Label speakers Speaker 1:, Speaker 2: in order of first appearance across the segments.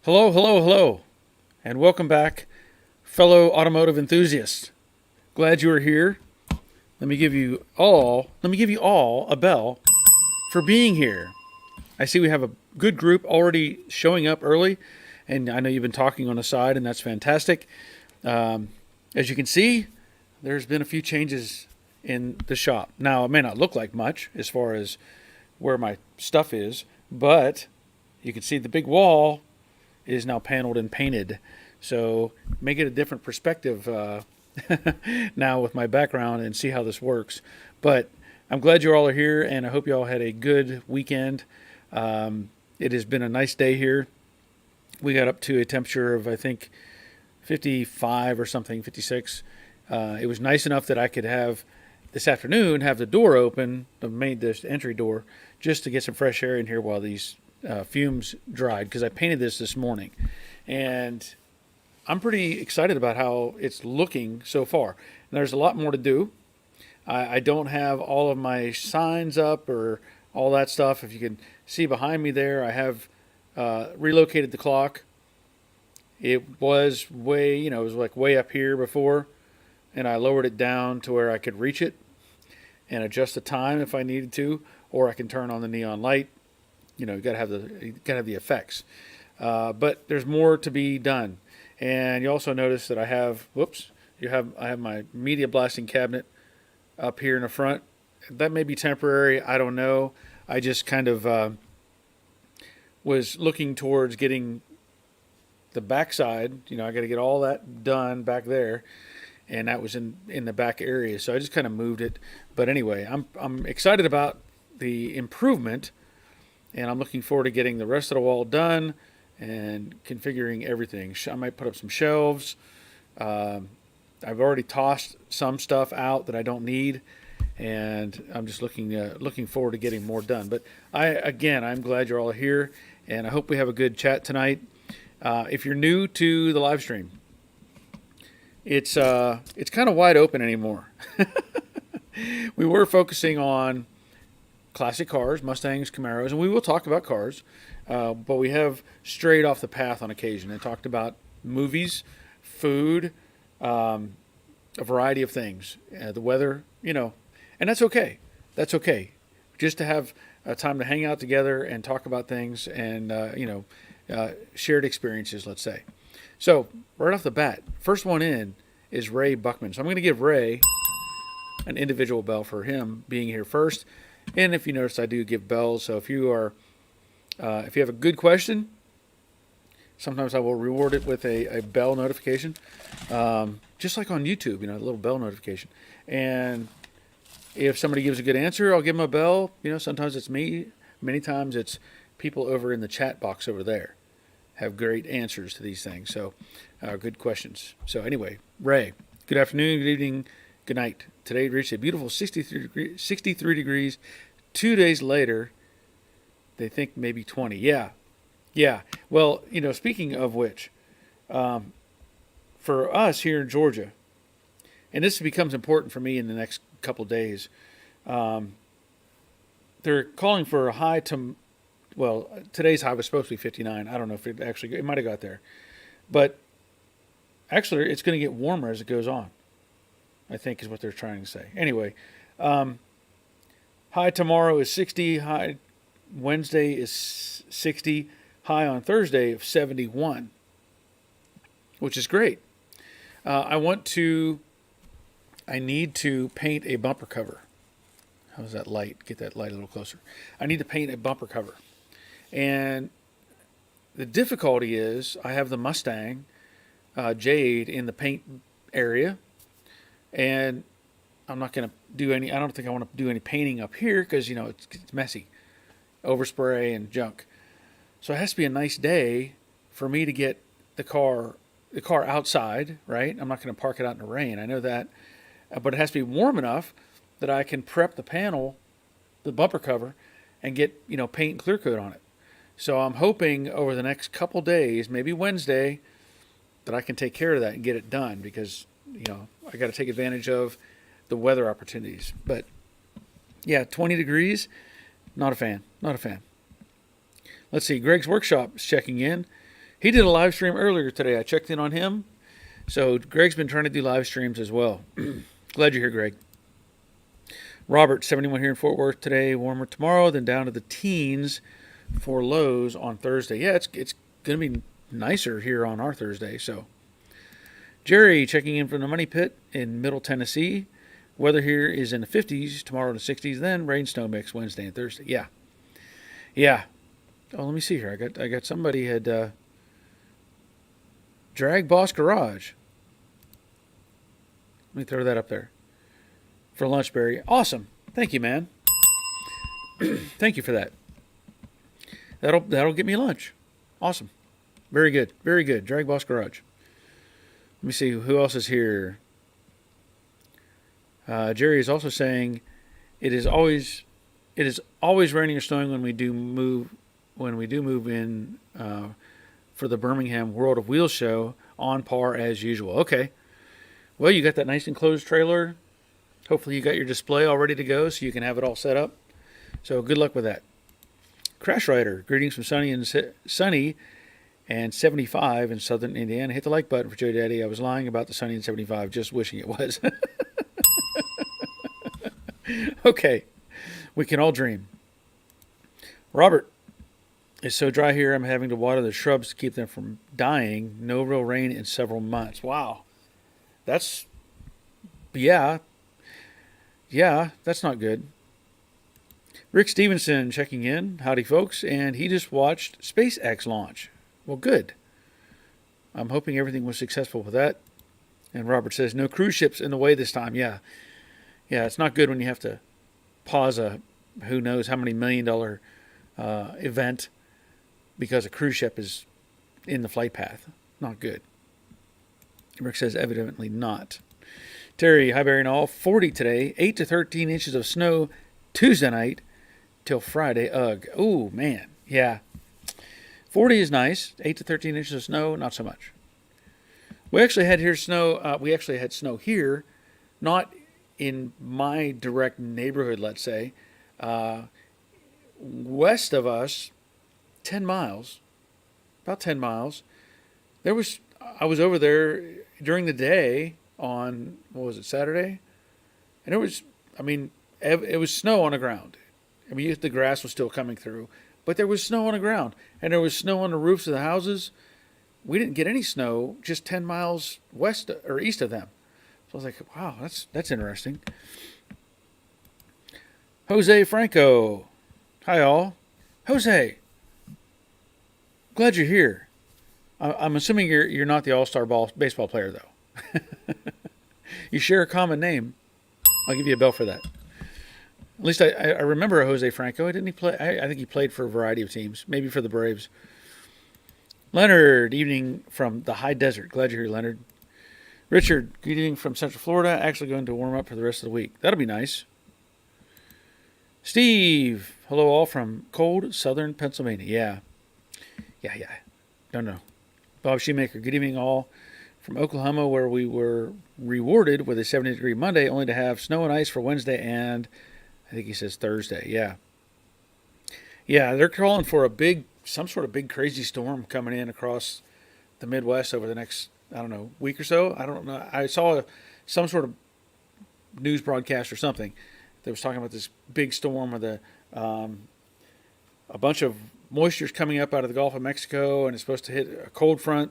Speaker 1: Hello, hello, hello, and welcome back, fellow automotive enthusiasts. Glad you are here. Let me give you all a bell for being here. I see we have a good group already showing up early, and I know you've been talking on the side, and that's fantastic. Um, as you can see, there's been a few changes in the shop. Now, it may not look like much as far as where my stuff is, but you can see the big wall is now paneled and painted. So make it a different perspective now with my background and see how this works. But I'm glad you all are here, and I hope you all had a good weekend. It has been a nice day here. We got up to a temperature of, I think, 55 or something, 56. It was nice enough that I could have this afternoon have the door open, this entry door, just to get some fresh air in here while these fumes dried, because I painted this morning, and I'm pretty excited about how it's looking so far. And there's a lot more to do. I don't have all of my signs up or all that stuff. If you can see behind me there, I have relocated the clock. It was it was like way up here before, and I lowered it down to where I could reach it and adjust the time if I needed to, or I can turn on the neon light. You gotta have the effects. But there's more to be done. And you also notice that I have I have my media blasting cabinet up here in the front. That may be temporary. I don't know. I just kind of was looking towards getting the backside. I got to get all that done back there, and that was in the back area. So I just kind of moved it. But anyway, I'm excited about the improvement, and I'm looking forward to getting the rest of the wall done and configuring everything. I might put up some shelves. I've already tossed some stuff out that I don't need, and I'm just looking forward to getting more done. But I'm glad you're all here, and I hope we have a good chat tonight. If you're new to the live stream, it's kind of wide open anymore. We were focusing on classic cars, Mustangs, Camaros, and we will talk about cars, but we have strayed off the path on occasion and talked about movies, food, a variety of things, the weather, and that's okay. That's okay. Just to have time to hang out together and talk about things and, shared experiences, let's say. So, right off the bat, first one in is Ray Buckman. So I'm going to give Ray an individual bell for him being here first. And if you notice, I do give bells. So if you have a good question, sometimes I will reward it with a bell notification, just like on YouTube, a little bell notification. And if somebody gives a good answer, I'll give them a bell. Sometimes it's me. Many times it's people over in the chat box over there have great answers to these things. So good questions. So anyway, Ray, good afternoon, good evening, good night. Today it reached a beautiful 63 degrees. 2 days later, they think maybe 20. Yeah. Well, speaking of which, for us here in Georgia, and this becomes important for me in the next couple days, they're calling for a high today's high was supposed to be 59. I don't know if it might have got there. But actually, it's going to get warmer as it goes on, I think is what they're trying to say. Anyway, high tomorrow is 60. High Wednesday is 60. High on Thursday of 71, which is great. I need to paint a bumper cover. How's that light? Get that light a little closer. I need to paint a bumper cover. And the difficulty is I have the Mustang Jade in the paint area, and I'm not going to do any. I don't think I want to do any painting up here because it's messy, overspray and junk. So it has to be a nice day for me to get the car outside, right? I'm not going to park it out in the rain. I know that, but it has to be warm enough that I can prep the panel, the bumper cover, and get paint and clear coat on it. So I'm hoping over the next couple days, maybe Wednesday, that I can take care of that and get it done because I got to take advantage of the weather opportunities. But yeah, 20 degrees, not a fan. Let's see. Greg's Workshop is checking in. He did a live stream earlier today. I checked in on him. So Greg's been trying to do live streams as well. Glad you're here, Greg. Robert, 71 here in Fort Worth today. Warmer tomorrow, then down to the teens for lows on Thursday. Yeah, it's going to be nicer here on our Thursday. So Jerry checking in from the Money Pit in Middle Tennessee. Weather here is in the 50s, tomorrow in the 60s, then rain snow mix Wednesday and Thursday. Yeah. Oh, let me see here. I got somebody had Drag Boss Garage. Let me throw that up there for Lunchberry. Awesome. Thank you, man. Thank you for that. That'll get me lunch. Awesome. Very good. Very good. Drag Boss Garage. Let me see who else is here. Jerry is also saying it is always raining or snowing when we do move in for the Birmingham World of Wheels show, on par as usual. Okay. Well, you got that nice enclosed trailer. Hopefully you got your display all ready to go so you can have it all set up. So good luck with that. Crash Rider, greetings from Sunny and 75 in southern Indiana. Hit the like button for Joe Daddy. I was lying about the Sunny and 75, just wishing it was. Okay. We can all dream. Robert, it's so dry here, I'm having to water the shrubs to keep them from dying. No real rain in several months. Wow. That's, yeah, that's not good. Rick Stevenson checking in. Howdy, folks. And he just watched SpaceX launch. Well, good. I'm hoping everything was successful with that. And Robert says, no cruise ships in the way this time. Yeah, it's not good when you have to pause a who knows how many $1 million event because a cruise ship is in the flight path. Not good. Rick says evidently not. Terry, hi Barry and all. 40 today, 8 to 13 inches of snow Tuesday night till Friday. Ugh. Oh, man. Yeah. 40 is nice. 8 to 13 inches of snow, not so much. We actually had here snow. We actually had snow here, not in my direct neighborhood, let's say. West of us, 10 miles, about 10 miles, I was over there during the day on, Saturday? And it was snow on the ground. I mean, the grass was still coming through, but there was snow on the ground, and there was snow on the roofs of the houses. We didn't get any snow just 10 miles west or east of them. So I was like, wow, that's interesting. Jose Franco. Hi, all. Jose, glad you're here. I'm assuming you're not the all-star baseball player, though. You share a common name. I'll give you a bell for that. At least I remember a Jose Franco. Didn't he play? I think he played for a variety of teams, maybe for the Braves. Leonard, evening from the high desert. Glad you're here, Leonard. Richard, good evening from Central Florida. Actually going to warm up for the rest of the week. That'll be nice. Steve, hello all from cold southern Pennsylvania. Yeah. Don't know. Bob Shoemaker, good evening all from Oklahoma, where we were rewarded with a 70-degree Monday, only to have snow and ice for Wednesday and I think he says Thursday. Yeah, they're calling for some sort of big crazy storm coming in across the Midwest over the next, week or so. I don't know. I saw some sort of news broadcast or something that was talking about this big storm with a bunch of moisture's coming up out of the Gulf of Mexico, and it's supposed to hit a cold front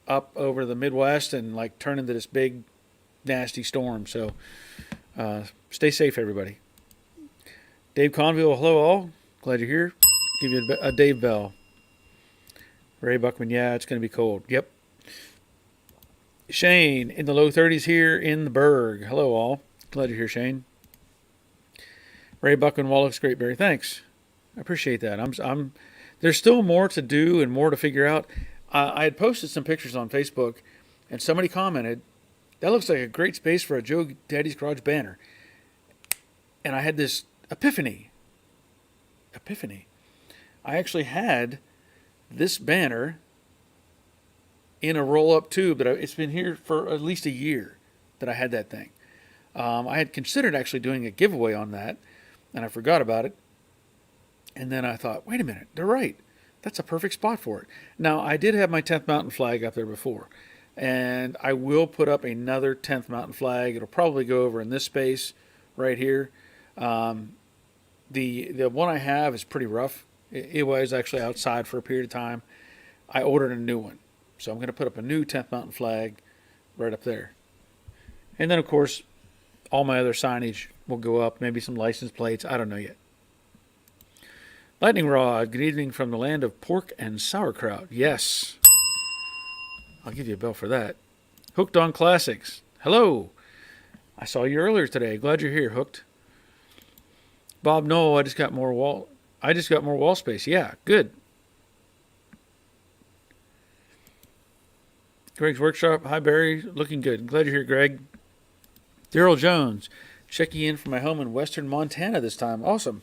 Speaker 1: up over the Midwest and turn into this big nasty storm. So stay safe, everybody. Dave Conville, hello all. Glad you're here. Give you a Dave Bell. Ray Buckman, yeah, it's going to be cold. Yep. Shane, in the low 30s here in the Berg. Hello all. Glad you're here, Shane. Ray Buckman, wall looks great, Barry. Thanks. I appreciate that. There's still more to do and more to figure out. I had posted some pictures on Facebook, and somebody commented, that looks like a great space for a Joe Daddy's Garage banner. And I had this epiphany. I actually had this banner in a roll-up tube that it's been here for at least a year that I had that thing. I had considered actually doing a giveaway on that, and I forgot about it. And then I thought, wait a minute, they're right. That's a perfect spot for it. Now, I did have my 10th mountain flag up there before, and I will put up another 10th mountain flag. It'll probably go over in this space right here. Um, the one I have is pretty rough. It was actually outside for a period of time. I ordered a new one, so I'm going to put up a new 10th mountain flag right up there. And then, of course, all my other signage will go up, maybe some license plates. I don't know yet. Lightning Rod, good evening from the land of pork and sauerkraut. Yes. I'll give you a bell for that. Hooked on Classics. Hello. I saw you earlier today. Glad you're here, Hooked. Bob, no, I just got more wall space. Yeah, good. Greg's Workshop. Hi, Barry. Looking good. Glad you're here, Greg. Daryl Jones, checking in from my home in western Montana this time. Awesome.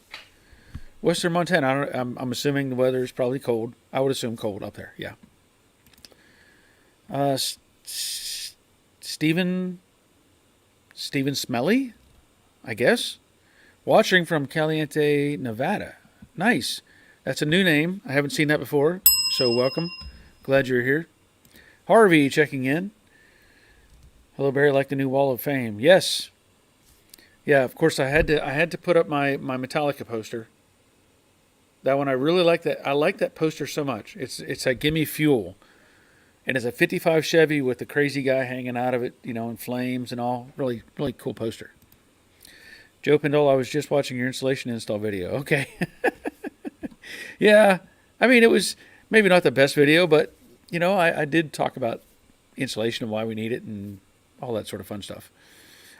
Speaker 1: Western Montana. I'm assuming the weather is probably cold. I would assume cold up there. Yeah. Stephen Smelly, I guess. Watching from Caliente, Nevada. Nice. That's a new name. I haven't seen that before. So welcome. Glad you're here. Harvey checking in. Hello, Barry. Like the new Wall of Fame. Yes. Yeah, of course I had to put up my Metallica poster. That one I really like that. I like that poster so much. It's a Gimme Fuel. And it's a 55 Chevy with the crazy guy hanging out of it, in flames and all. Really, really cool poster. Joe Pindole, I was just watching your installation install video. Okay. Yeah. I mean, it was maybe not the best video, but, I did talk about installation and why we need it and all that sort of fun stuff.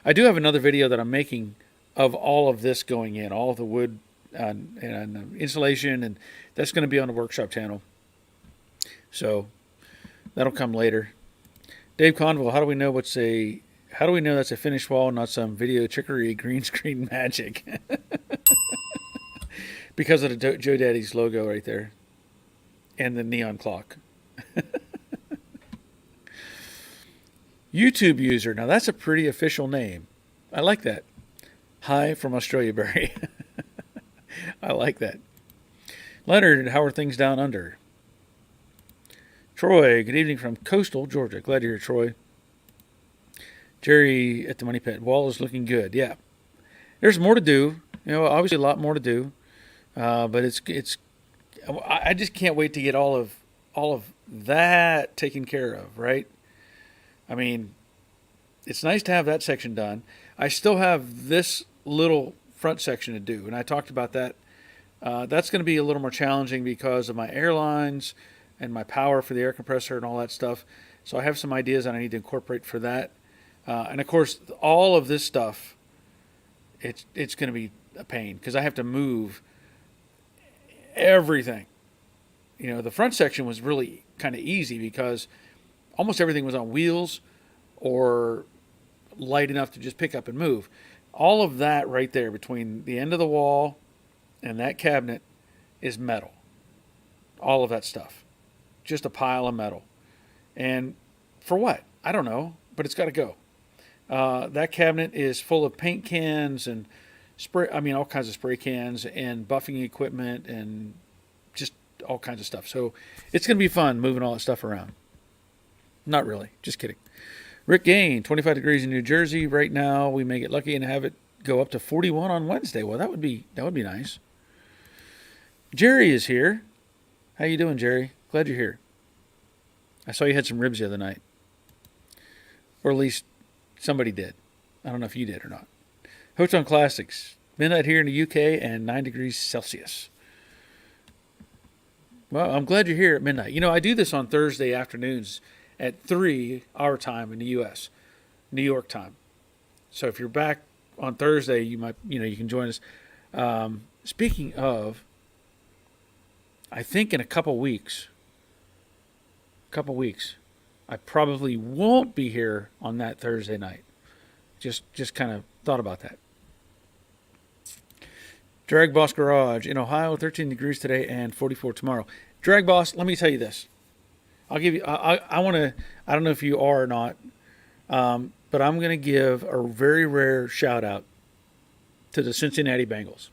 Speaker 1: I do have another video that I'm making of all of this going in, all of the wood and insulation, and that's going to be on the workshop channel. So that'll come later. Dave Conville, how do we know that's a finished wall, not some video trickery, green screen magic? Because of the Joe Daddy's logo right there, and the neon clock. YouTube user. Now that's a pretty official name. I like that. Hi from Australia, Barry. I like that. Leonard, how are things down under? Troy, good evening from coastal Georgia. Glad you're here, Troy. Jerry at the Money Pit. Wall is looking good. Yeah. There's more to do. Obviously a lot more to do. But I just can't wait to get all of that taken care of, right? I mean, it's nice to have that section done. I still have this little front section to do, and I talked about that. That's going to be a little more challenging because of my airlines and my power for the air compressor and all that stuff. So I have some ideas that I need to incorporate for that. And of course, all of this stuff, it's going to be a pain because I have to move everything. The front section was really kind of easy because almost everything was on wheels or light enough to just pick up and move. All of that right there between the end of the wall and that cabinet is metal. All of that stuff. Just a pile of metal. And for what? I don't know, but it's got to go. That cabinet is full of paint cans and all kinds of spray cans and buffing equipment and just all kinds of stuff. So it's going to be fun moving all that stuff around. Not really. Just kidding. Rick Gain, 25 degrees in New Jersey right now. We may get lucky and have it go up to 41 on Wednesday. Well, that would be nice. Jerry is here. How you doing, Jerry? Glad you're here. I saw you had some ribs the other night. Or at least somebody did. I don't know if you did or not. Hotel Classics. Midnight here in the UK and 9 degrees Celsius. Well, I'm glad you're here at midnight. I do this on Thursday afternoons at 3 our time in the U.S., New York time. So if you're back on Thursday, you might, you can join us. Speaking of, I think in a couple weeks, I probably won't be here on that Thursday night. Just kind of thought about that. Drag Boss Garage in Ohio, 13 degrees today and 44 tomorrow. Drag Boss, let me tell you this. I'll give you. I want to. I don't know if you are or not, but I'm going to give a very rare shout out to the Cincinnati Bengals.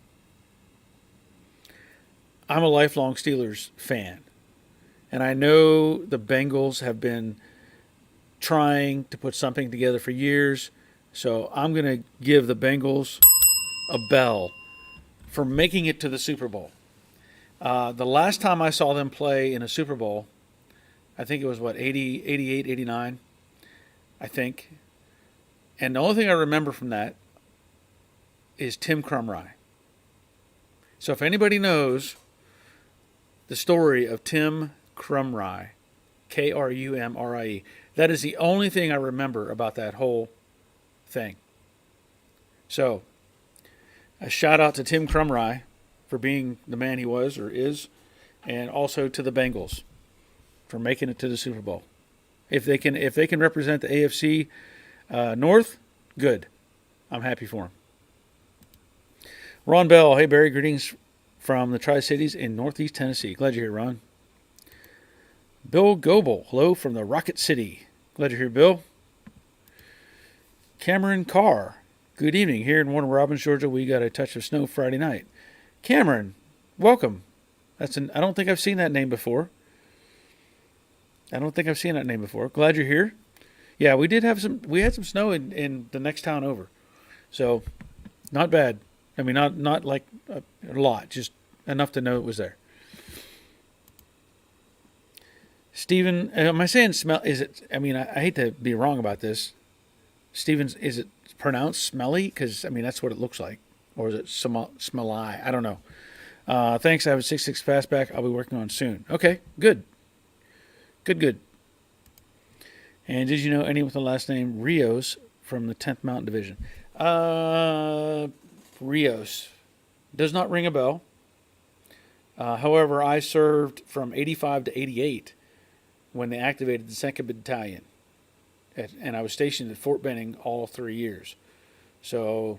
Speaker 1: I'm a lifelong Steelers fan, and I know the Bengals have been trying to put something together for years. So I'm going to give the Bengals a bell for making it to the Super Bowl. The last time I saw them play in a Super Bowl, I think it was, 80, 88, 89, I think. And the only thing I remember from that is Tim Krumrie. So if anybody knows the story of Tim Krumrie, Krumrie, that is the only thing I remember about that whole thing. So a shout out to Tim Krumrie for being the man he was or is, and also to the Bengals for making it to the Super Bowl. If they can represent the AFC North, good. I'm happy for them. Ron Bell, hey Barry, greetings from the Tri-Cities in Northeast Tennessee. Glad you're here, Ron. Bill Goebel, hello from the Rocket City. Glad you're here, Bill. Cameron Carr, good evening. Here in Warner Robins, Georgia, we got a touch of snow Friday night. Cameron, welcome. I don't think I've seen that name before. Glad you're here. Yeah, we had some snow in the next town over. So, not bad. I mean, not like a lot, just enough to know it was there. Stephen, am I saying smell? Is it? I mean, I hate to be wrong about this. Stevens, is it pronounced smelly? Because I mean, that's what it looks like, or is it smelly? I don't know. Thanks. I have a 6.6 fastback. I'll be working on soon. Okay, good. And did you know any with the last name Rios from the 10th Mountain Division? Rios does not ring a bell. However, I served from 85 to 88 when they activated the 2nd Battalion. And I was stationed at Fort Benning all 3 years. So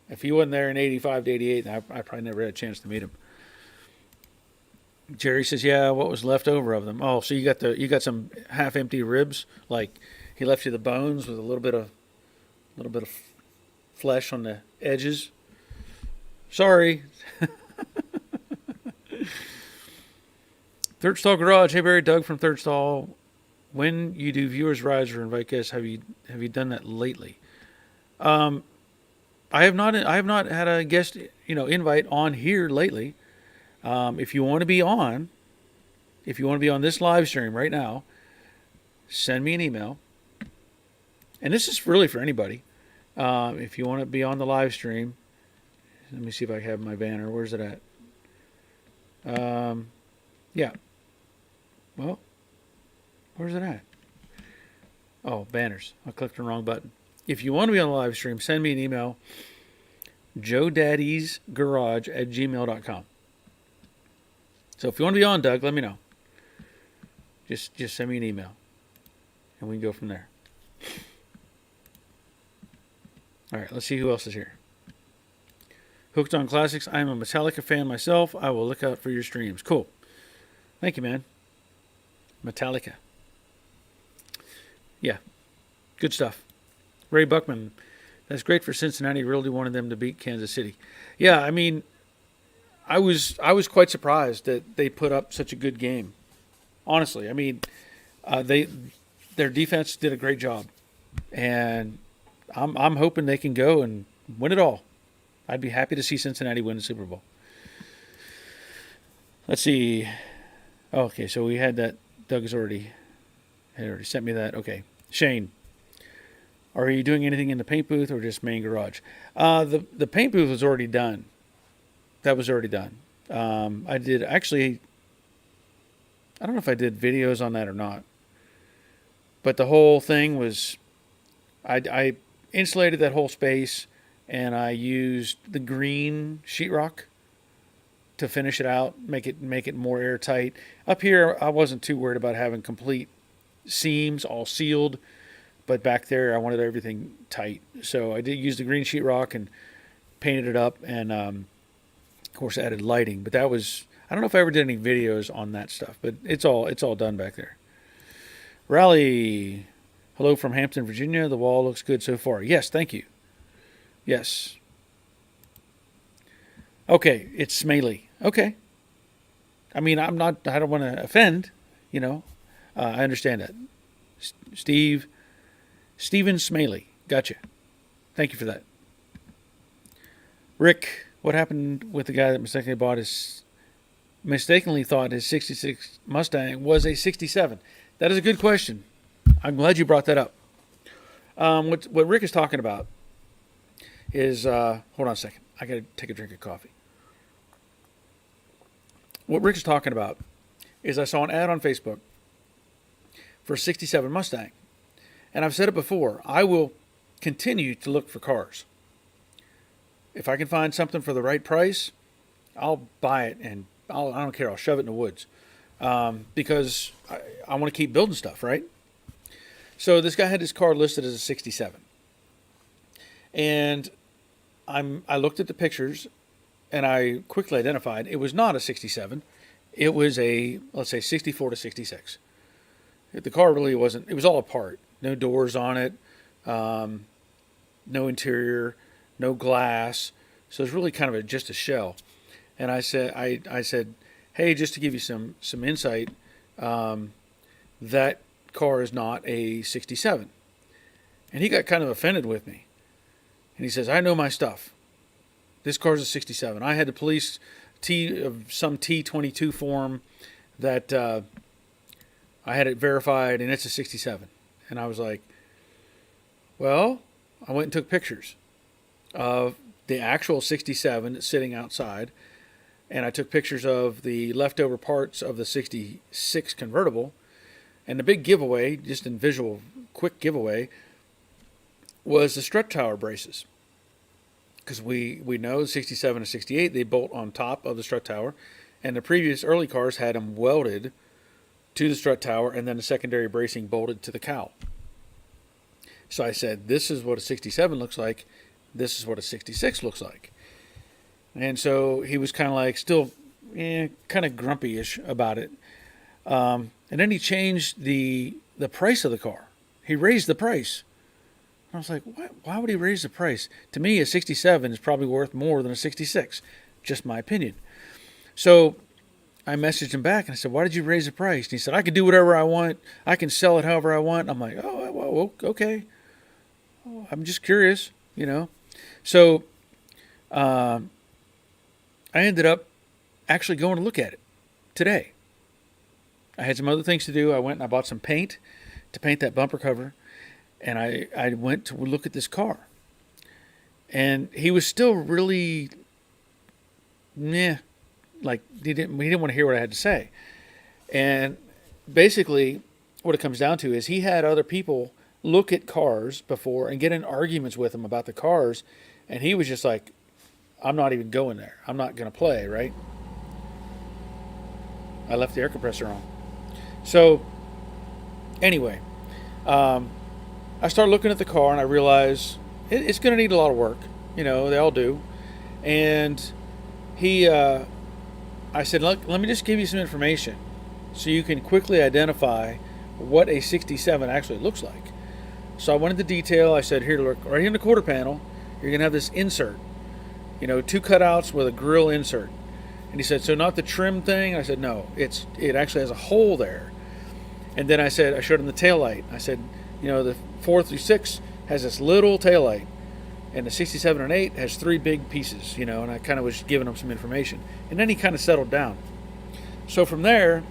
Speaker 1: if he wasn't there in 85 to 88, I probably never had a chance to meet him. Jerry says, yeah, what was left over of them? Oh, so you got some half-empty ribs? Like he left you the bones with a little bit of flesh on the edges? Sorry. Third Stall Garage. Hey, Barry, Doug from Third Stall. When you do viewers rides or invite guests, have you done that lately? I have not had a guest invite on here lately. If you want to be on this live stream right now, send me an email. And this is really for anybody. If you want to be on the live stream, let me see if I have my banner. Where's it at? Yeah. Well, where's it at? Oh, banners. I clicked the wrong button. If you want to be on the live stream, send me an email, joedaddysgarage@gmail.com. So if you want to be on, Doug, let me know. Just send me an email, and we can go from there. All right, let's see who else is here. Hooked on Classics. I'm a Metallica fan myself. I will look out for your streams. Cool. Thank you, man. Metallica. Yeah, good stuff. Ray Buckman. That's great for Cincinnati. Really wanted them to beat Kansas City. Yeah, I mean, I was quite surprised that they put up such a good game. Honestly, I mean, their defense did a great job, and I'm hoping they can go and win it all. I'd be happy to see Cincinnati win the Super Bowl. Let's see. Oh, okay, so we had that. Doug had already sent me that. Okay, Shane. Are you doing anything in the paint booth or just main garage? The paint booth was already done. That was already done. I did actually. I don't know if I did videos on that or not. But the whole thing was, I insulated that whole space, and I used the green sheetrock to finish it out, make it more airtight. Up here, I wasn't too worried about having complete seams all sealed, but back there, I wanted everything tight. So I did use the green sheetrock and painted it up, and of course added lighting. But that was, I don't know if I ever did any videos on that stuff, but it's all done back there. Raleigh, hello from Hampton, Virginia. The wall looks good so far. Yes, thank you. Yes. Okay, it's Smaley. Okay. I mean, I don't want to offend, you know. I understand that. Steve, Stephen Smaley. Gotcha. Thank you for that. Rick, what happened with the guy that mistakenly thought his 66 Mustang was a 67? That is a good question. I'm glad you brought that up. What Rick is talking about is, hold on a second. I got to take a drink of coffee. What Rick is talking about is I saw an ad on Facebook for a 67 Mustang. And I've said it before, I will continue to look for cars. If I can find something for the right price, I'll buy it, and I don't care. I'll shove it in the woods because I want to keep building stuff, right? So this guy had his car listed as a 67. And I looked at the pictures, and I quickly identified it was not a 67. It was a, let's say, 64 to 66. The car really wasn't, it was all apart. No doors on it, no interior, no glass. So it's really kind of just a shell. And I said, I said, hey, just to give you some insight, that car is not a 67. And he got kind of offended with me. And he says, I know my stuff. This car's a 67. I had the police some T22 form that I had it verified, and it's a 67. And I was like, well, I went and took pictures of the actual 67 that's sitting outside, and I took pictures of the leftover parts of the 66 convertible. And the big giveaway, just in visual, quick giveaway, was the strut tower braces. Because we know 67 and 68, they bolt on top of the strut tower. And the previous early cars had them welded to the strut tower and then the secondary bracing bolted to the cowl. So I said, this is what a 67 looks like. This is what a 66 looks like. And so he was kind of like still kind of grumpy-ish about it. And then he changed the price of the car. He raised the price. I was like, why would he raise the price? To me, a 67 is probably worth more than a 66. Just my opinion. So I messaged him back and I said, why did you raise the price? And he said, I can do whatever I want. I can sell it however I want. I'm like, oh, well, okay. I'm just curious, you know. So I ended up actually going to look at it today. I had some other things to do. I went and I bought some paint to paint that bumper cover. And I went to look at this car. And he was still really, like he didn't want to hear what I had to say. And basically what it comes down to is he had other people look at cars before and get in arguments with him about the cars. And he was just like, I'm not even going there. I'm not going to play, right? I left the air compressor on. So anyway, I started looking at the car and I realized it's going to need a lot of work. You know, they all do. And I said, look, let me just give you some information so you can quickly identify what a 67 actually looks like. So I went into detail. I said, here, look, right here in the quarter panel, you're going to have this insert. You know, 2 cutouts with a grill insert. And he said, so not the trim thing? I said, no, it actually has a hole there. And then I showed him the tail light. I said, you know, the 4 through 6 has this little tail light, and the 67 and 8 has 3 big pieces, you know, and I kind of was giving him some information. And then he kind of settled down. So from there,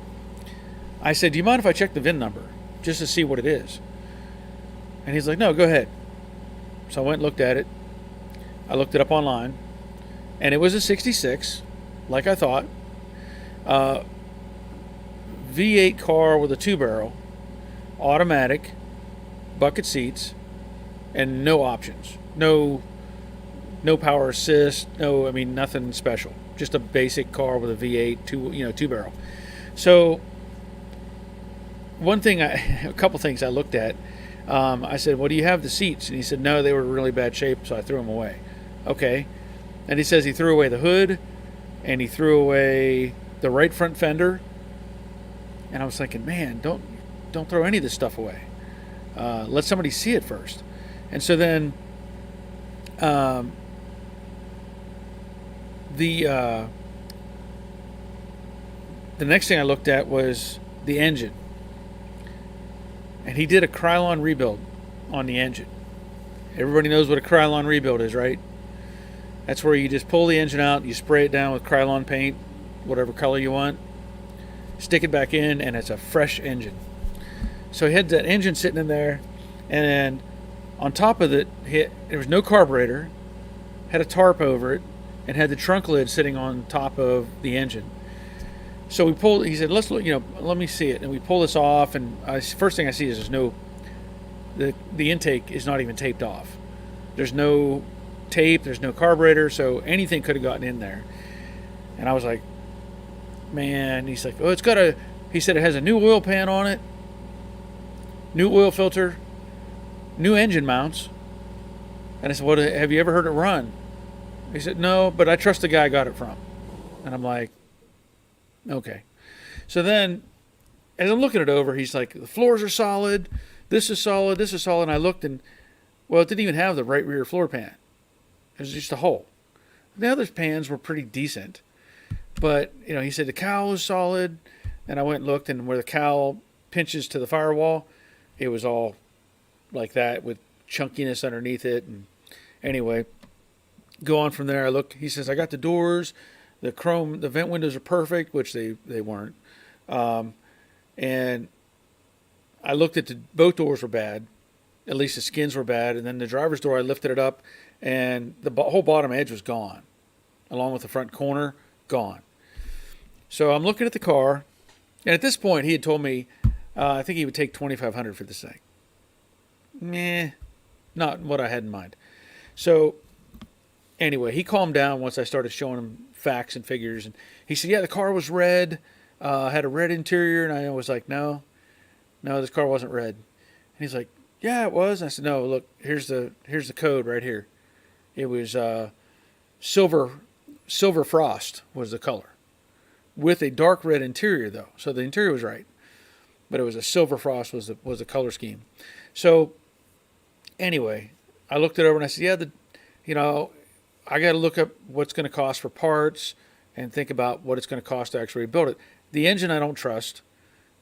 Speaker 1: I said, do you mind if I check the VIN number just to see what it is? And he's like, no, go ahead. So I went and looked at it. I looked it up online, and it was a 66, like I thought. V8 car with a 2-barrel, automatic, bucket seats, and no options. No power assist. Nothing special. Just a basic car with a V8 2-barrel. So a couple things I looked at. I said, well, do you have the seats? And he said, no, they were in really bad shape, so I threw them away. Okay. And he says he threw away the hood, and he threw away the right front fender. And I was thinking, man, don't throw any of this stuff away. Let somebody see it first. And so then the next thing I looked at was the engine. And he did a Krylon rebuild on the engine. Everybody knows what a Krylon rebuild is, right? That's where you just pull the engine out, you spray it down with Krylon paint, whatever color you want, stick it back in, and it's a fresh engine. So he had that engine sitting in there, and on top of it, there was no carburetor, had a tarp over it, and had the trunk lid sitting on top of the engine. So we pulled. He said, "Let's look. Let me see it." And we pull this off, and first thing I see is the intake is not even taped off. There's no tape. There's no carburetor, so anything could have gotten in there. And I was like, "Man," he's like, "Oh, it's got a." He said it has a new oil pan on it, new oil filter, new engine mounts. And I said, "What? Have you ever heard it run?" He said, "No, but I trust the guy I got it from." And I'm like, "Okay." So then, as I'm looking it over, he's like, "The floors are solid. This is solid. This is solid." And I looked, and well, it didn't even have the right rear floor pan. It was just a hole. The other pans were pretty decent, but he said the cowl is solid. And I went and looked, and where the cowl pinches to the firewall, it was all like that with chunkiness underneath it. And anyway, go on from there. I look. He says, "I got the doors. The chrome, the vent windows are perfect," which they weren't. And I looked at both doors were bad. At least the skins were bad. And then the driver's door, I lifted it up, and the whole bottom edge was gone, along with the front corner, gone. So I'm looking at the car, and at this point, he had told me, I think he would take $2,500 for this thing. Meh, not what I had in mind. So anyway, he calmed down once I started showing him facts and figures, and he said, "Yeah, the car was red, had a red interior," and I was like, "No, this car wasn't red." And he's like, "Yeah, it was." And I said, "No, look, here's the code right here. It was silver frost was the color, with a dark red interior though. So the interior was right, but it was a silver frost was the color scheme." So anyway, I looked it over and I said, "Yeah, I got to look up what's going to cost for parts and think about what it's going to cost to actually rebuild it." The engine I don't trust.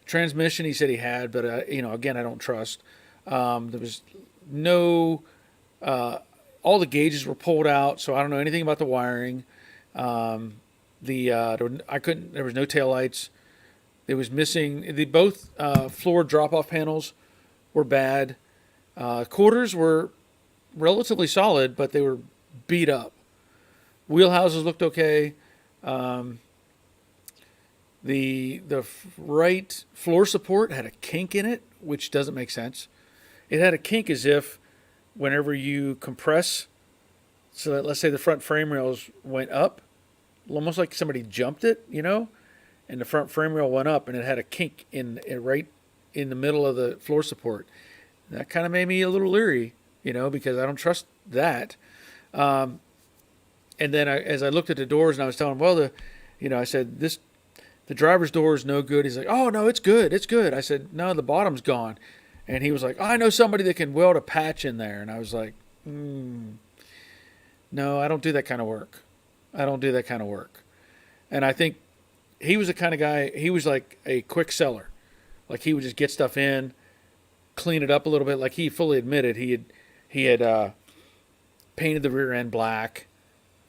Speaker 1: Transmission he said he had, but again I don't trust. There was no, all the gauges were pulled out, so I don't know anything about the wiring. There was no taillights. It was missing. Both floor drop-off panels were bad. Quarters were relatively solid, but they were beat up. Wheelhouses looked okay. The right floor support had a kink in it, which doesn't make sense. It had a kink as if whenever you compress, so that let's say the front frame rails went up, almost like somebody jumped it, and the front frame rail went up, and it had a kink right in the middle of the floor support. That kind of made me a little leery, because I don't trust that. And then as I looked at the doors, and I was telling him, well, I said, the driver's door is no good. He's like, "Oh, no, it's good. It's good." I said, "No, the bottom's gone." And he was like, "I know somebody that can weld a patch in there." And I was like, no, I don't do that kind of work. And I think he was the kind of guy, he was like a quick seller. Like he would just get stuff in, clean it up a little bit. Like he fully admitted he had painted the rear end black,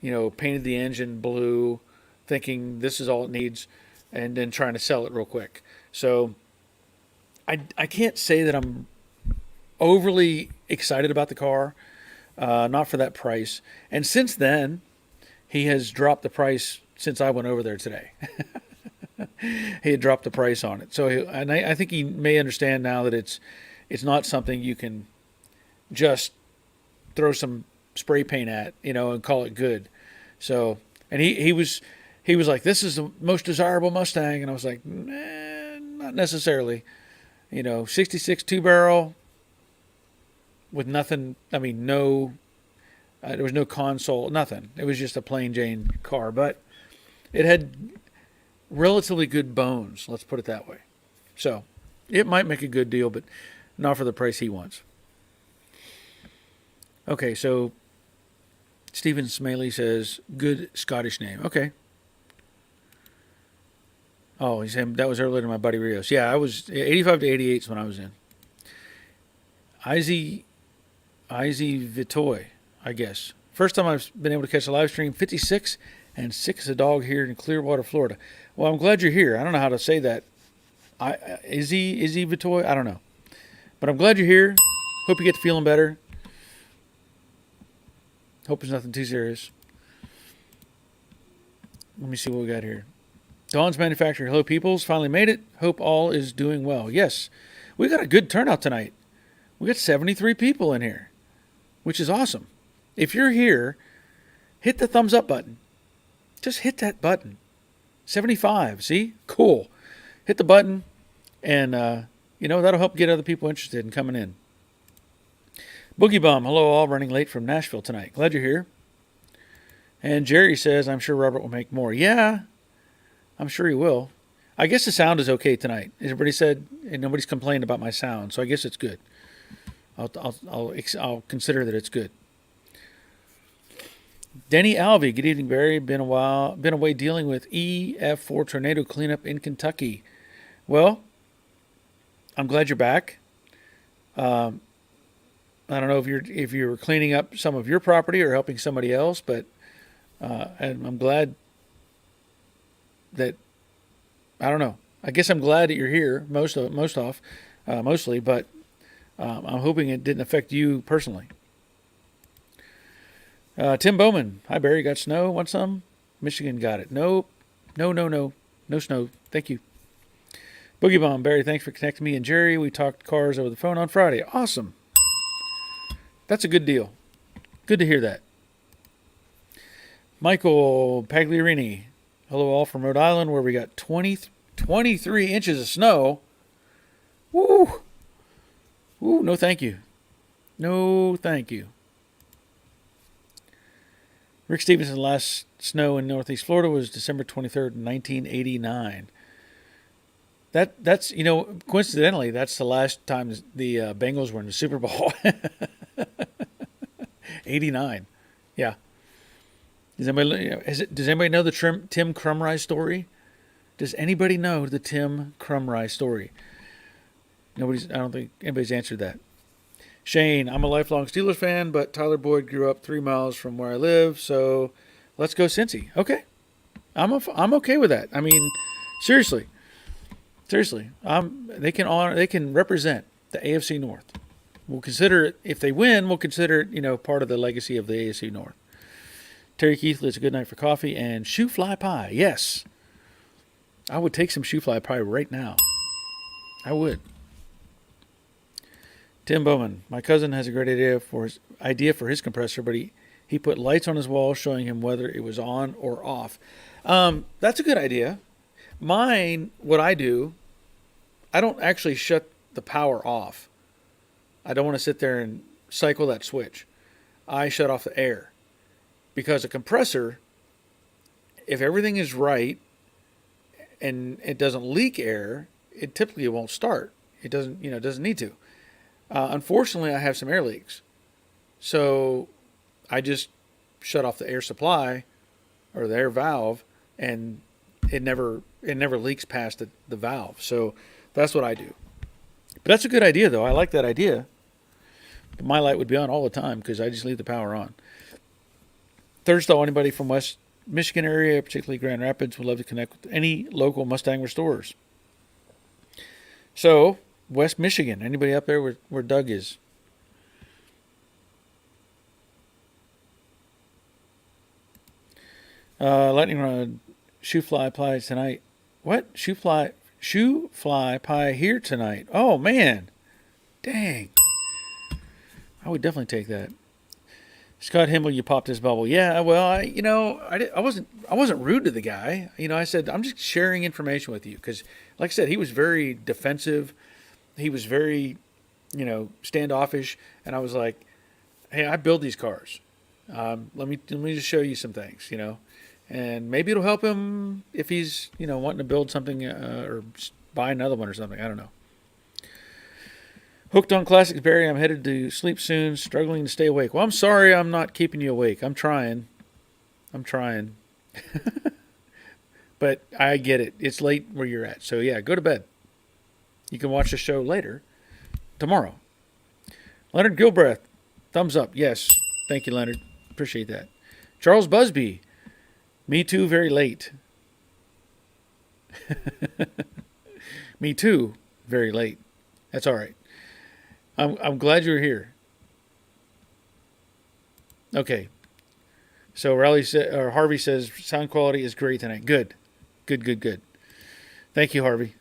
Speaker 1: painted the engine blue, thinking this is all it needs, and then trying to sell it real quick. So I can't say that I'm overly excited about the car, not for that price. And since then, he has dropped the price since I went over there today. He had dropped the price on it. So I think he may understand now that it's not something you can just throw some spray paint at, and call it good. So, and he was like, "This is the most desirable Mustang," and I was like, not necessarily. 66 2-barrel with nothing. I mean, no, there was no console, nothing. It was just a plain Jane car, but it had relatively good bones. Let's put it that way. So it might make a good deal, but not for the price he wants. Okay, so Stephen Smaley says, "Good Scottish name." Okay. Oh, he's saying that was earlier than my buddy Rios. Yeah, I was 85 to 88 is when I was in. Izzy Vitoy, I guess. First time I've been able to catch a live stream. 56 and 6 as a dog here in Clearwater, Florida. Well, I'm glad you're here. I don't know how to say that. Izzy Vitoy? I don't know. But I'm glad you're here. Hope you get to feeling better. Hope it's nothing too serious. Let me see what we got here. Dawn's Manufacturing. Hello, peoples. Finally made it. Hope all is doing well. Yes, we got a good turnout tonight. We got 73 people in here, which is awesome. If you're here, hit the thumbs up button. Just hit that button. 75. See? Cool. Hit the button, and, that'll help get other people interested in coming in. Boogie Bum. Hello, all. Running late from Nashville tonight. Glad you're here. And Jerry says, I'm sure Robert will make more. Yeah, I'm sure he will. I guess the sound is okay tonight. Everybody said, and nobody's complained about my sound, so I guess it's good. I'll consider that it's good. Denny Alvey, good evening, Barry. Been away dealing with EF4 tornado cleanup in Kentucky. Well, I'm glad you're back. I don't know if you're cleaning up some of your property or helping somebody else, but and I'm glad that, I don't know. I guess I'm glad that you're here mostly, but I'm hoping it didn't affect you personally. Tim Bowman. Hi, Barry. Got snow? Want some? Michigan got it. Nope. No. No snow. Thank you. Boogie Bomb. Barry, thanks for connecting me and Jerry. We talked cars over the phone on Friday. Awesome. That's a good deal. Good to hear that. Michael Pagliarini. Hello, all from Rhode Island, where we got 23 inches of snow. Woo! Woo, no thank you. No thank you. Rick Stevenson, last snow in Northeast Florida was December 23rd, 1989. That's coincidentally, that's the last time the Bengals were in the Super Bowl. 89. Yeah. Does anybody know the Tim Crumry story? Does anybody know the Tim Crumry story? I don't think anybody's answered that. Shane, I'm a lifelong Steelers fan, but Tyler Boyd grew up 3 miles from where I live, so let's go Cincy. Okay. I'm okay with that. I mean, seriously. They can represent the AFC North. We'll consider it, if they win, we'll consider it, part of the legacy of the AFC North. Terry Keithley, it's a good night for coffee and shoe fly pie. Yes. I would take some shoe fly pie right now. I would. Tim Bowman, my cousin has a great idea for his compressor, but he put lights on his wall showing him whether it was on or off. That's a good idea. Mine, what I do, I don't actually shut the power off. I don't want to sit there and cycle that switch. I shut off the air. Because a compressor, if everything is right and it doesn't leak air, it typically won't start. It doesn't need to. Unfortunately, I have some air leaks. So I just shut off the air supply or the air valve, and it never leaks past the valve. So that's what I do. But that's a good idea, though. I like that idea. But my light would be on all the time because I just leave the power on. Thursday, anybody from West Michigan area, particularly Grand Rapids, would love to connect with any local Mustang restorers. So, West Michigan, anybody up there where Doug is? Lightning Rod, shoe fly pie tonight. What? Shoe fly pie here tonight. Oh, man. Dang. I would definitely take that. Scott Himmel, you popped his bubble. Yeah, well, I wasn't rude to the guy. I said, I'm just sharing information with you because, like I said, he was very defensive. He was very, standoffish. And I was like, hey, I build these cars. Let me just show you some things, and maybe it'll help him if he's, wanting to build something or buy another one or something. I don't know. Hooked on Classics, Barry. I'm headed to sleep soon, struggling to stay awake. Well, I'm sorry I'm not keeping you awake. I'm trying. But I get it. It's late where you're at. So, yeah, go to bed. You can watch the show later tomorrow. Leonard Gilbreth, thumbs up. Yes. Thank you, Leonard. Appreciate that. Charles Busby, me too, very late. Me too, very late. That's all right. I'm glad you're here. Okay. So Harvey says sound quality is great tonight. Good. Good. Thank you, Harvey.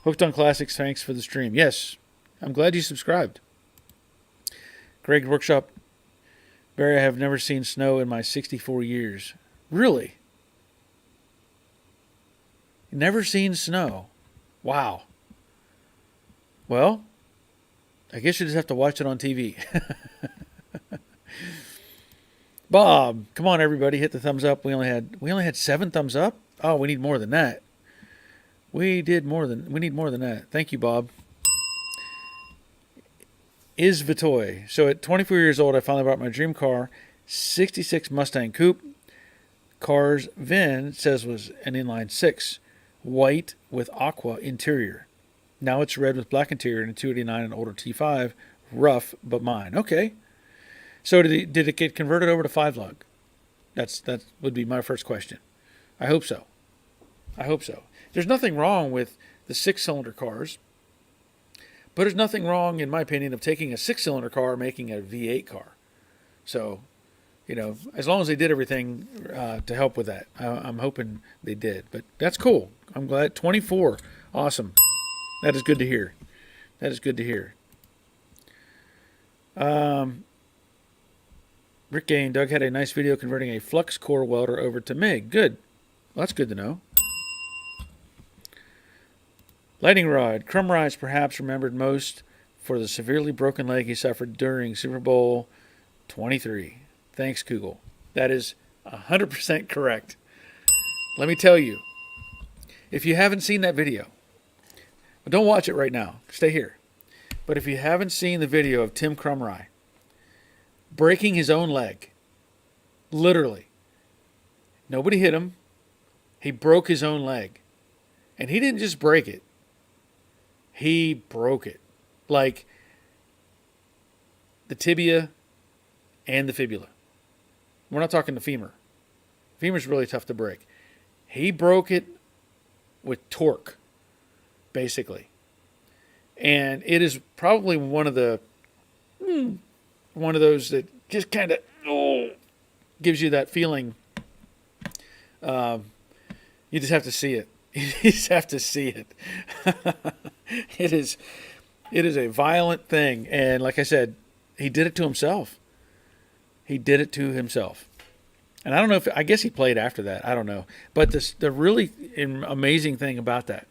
Speaker 1: Hooked on Classics, thanks for the stream. Yes, I'm glad you subscribed. Greg Workshop, Barry, I have never seen snow in my 64 years. Really? Never seen snow? Wow. Well, I guess you just have to watch it on TV. Bob, come on everybody, hit the thumbs up. We only had 7 thumbs up. Oh, we need more than that. We need more than that. Thank you, Bob. Is Vitoy. So at 24 years old, I finally bought my dream car, 66 Mustang Coupe. Car's VIN says was an inline 6, white with aqua interior. Now it's red with black interior and a 289 and older T5, rough but mine. Okay. So did it get converted over to 5-lug? That would be my first question. I hope so. There's nothing wrong with the 6-cylinder cars, but there's nothing wrong, in my opinion, of taking a 6-cylinder car and making a V8 car. So, as long as they did everything to help with that, I'm hoping they did. But that's cool. I'm glad. 24. Awesome. That is good to hear. Rick Gain, Doug had a nice video converting a flux core welder over to MIG. Good. Well, that's good to know. Lightning Rod. Crumry is perhaps remembered most for the severely broken leg he suffered during Super Bowl 23. Thanks, Kugel. That is 100% correct. Let me tell you, if you haven't seen that video, don't watch it right now. Stay here. But if you haven't seen the video of Tim Crumry breaking his own leg, literally, nobody hit him. He broke his own leg. And he didn't just break it. He broke it. Like the tibia and the fibula. We're not talking the femur. Femur's really tough to break. He broke it with torque, basically. And it is probably one of those that just kind of gives you that feeling. You just have to see it. You just have to see it. It is a violent thing. And like I said, he did it to himself. And I don't know I guess he played after that. I don't know. But the really amazing thing about that,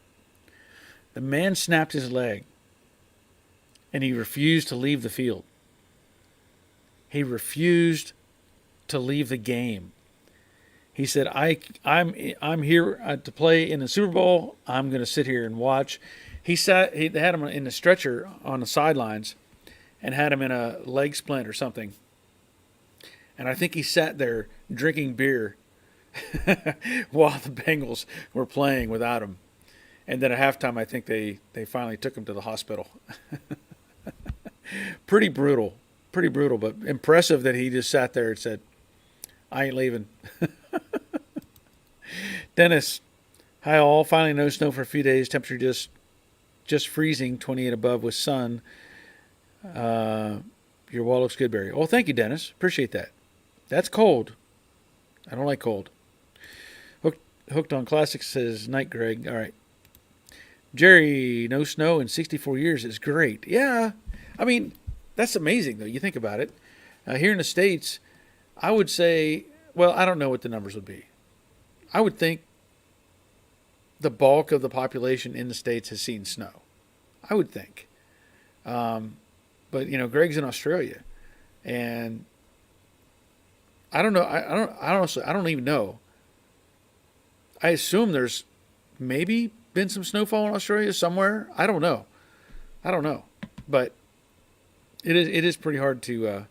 Speaker 1: the man snapped his leg and he refused to leave the field. He refused to leave the game. He said, I'm here to play in the Super Bowl. I'm going to sit here and watch. They had him in the stretcher on the sidelines and had him in a leg splint or something. And I think he sat there drinking beer while the Bengals were playing without him. And then at halftime, I think they finally took him to the hospital. Pretty brutal, but impressive that he just sat there and said, I ain't leaving. Dennis, hi all. Finally no snow for a few days. Temperature just freezing, 28 above with sun. Your wall looks good, Barry. Oh, thank you, Dennis. Appreciate that. That's cold. I don't like cold. Hooked on Classics says, night, Greg. All right. Jerry, no snow in 64 years is great. Yeah. I mean, that's amazing, though. You think about it. Here in the States, I would say, well, I don't know what the numbers would be. I would think the bulk of the population in the States has seen snow. I would think. But, Greg's in Australia. And I don't know. I don't even know. I assume there's maybe been some snowfall in Australia somewhere. I don't know. But it is pretty hard to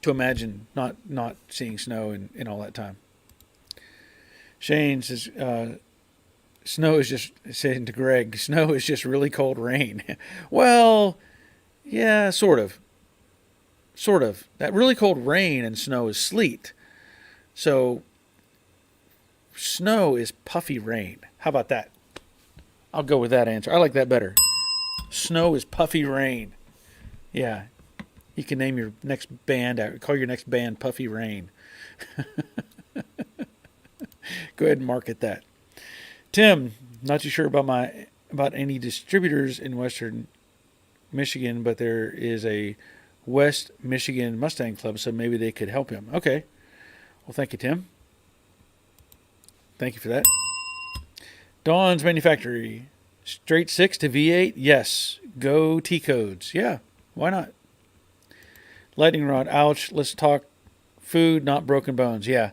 Speaker 1: to imagine not seeing snow in all that time. Shane says, snow is just, saying to Greg, snow is just really cold rain. Well, yeah, sort of. Sort of. That really cold rain and snow is sleet. So, snow is puffy rain. How about that? I'll go with that answer. I like that better. Snow is puffy rain. Yeah. You can name your next band out. Call your next band Puffy Rain. Go ahead and market that. Tim, not too sure about any distributors in Western Michigan, but there is a West Michigan Mustang Club, so maybe they could help him. Okay. Well, thank you, Tim. Thank you for that. Dawn's Manufactory. Straight 6 to V8? Yes. Go T-codes. Yeah, why not? Lightning rod. Ouch. Let's talk food, not broken bones. Yeah.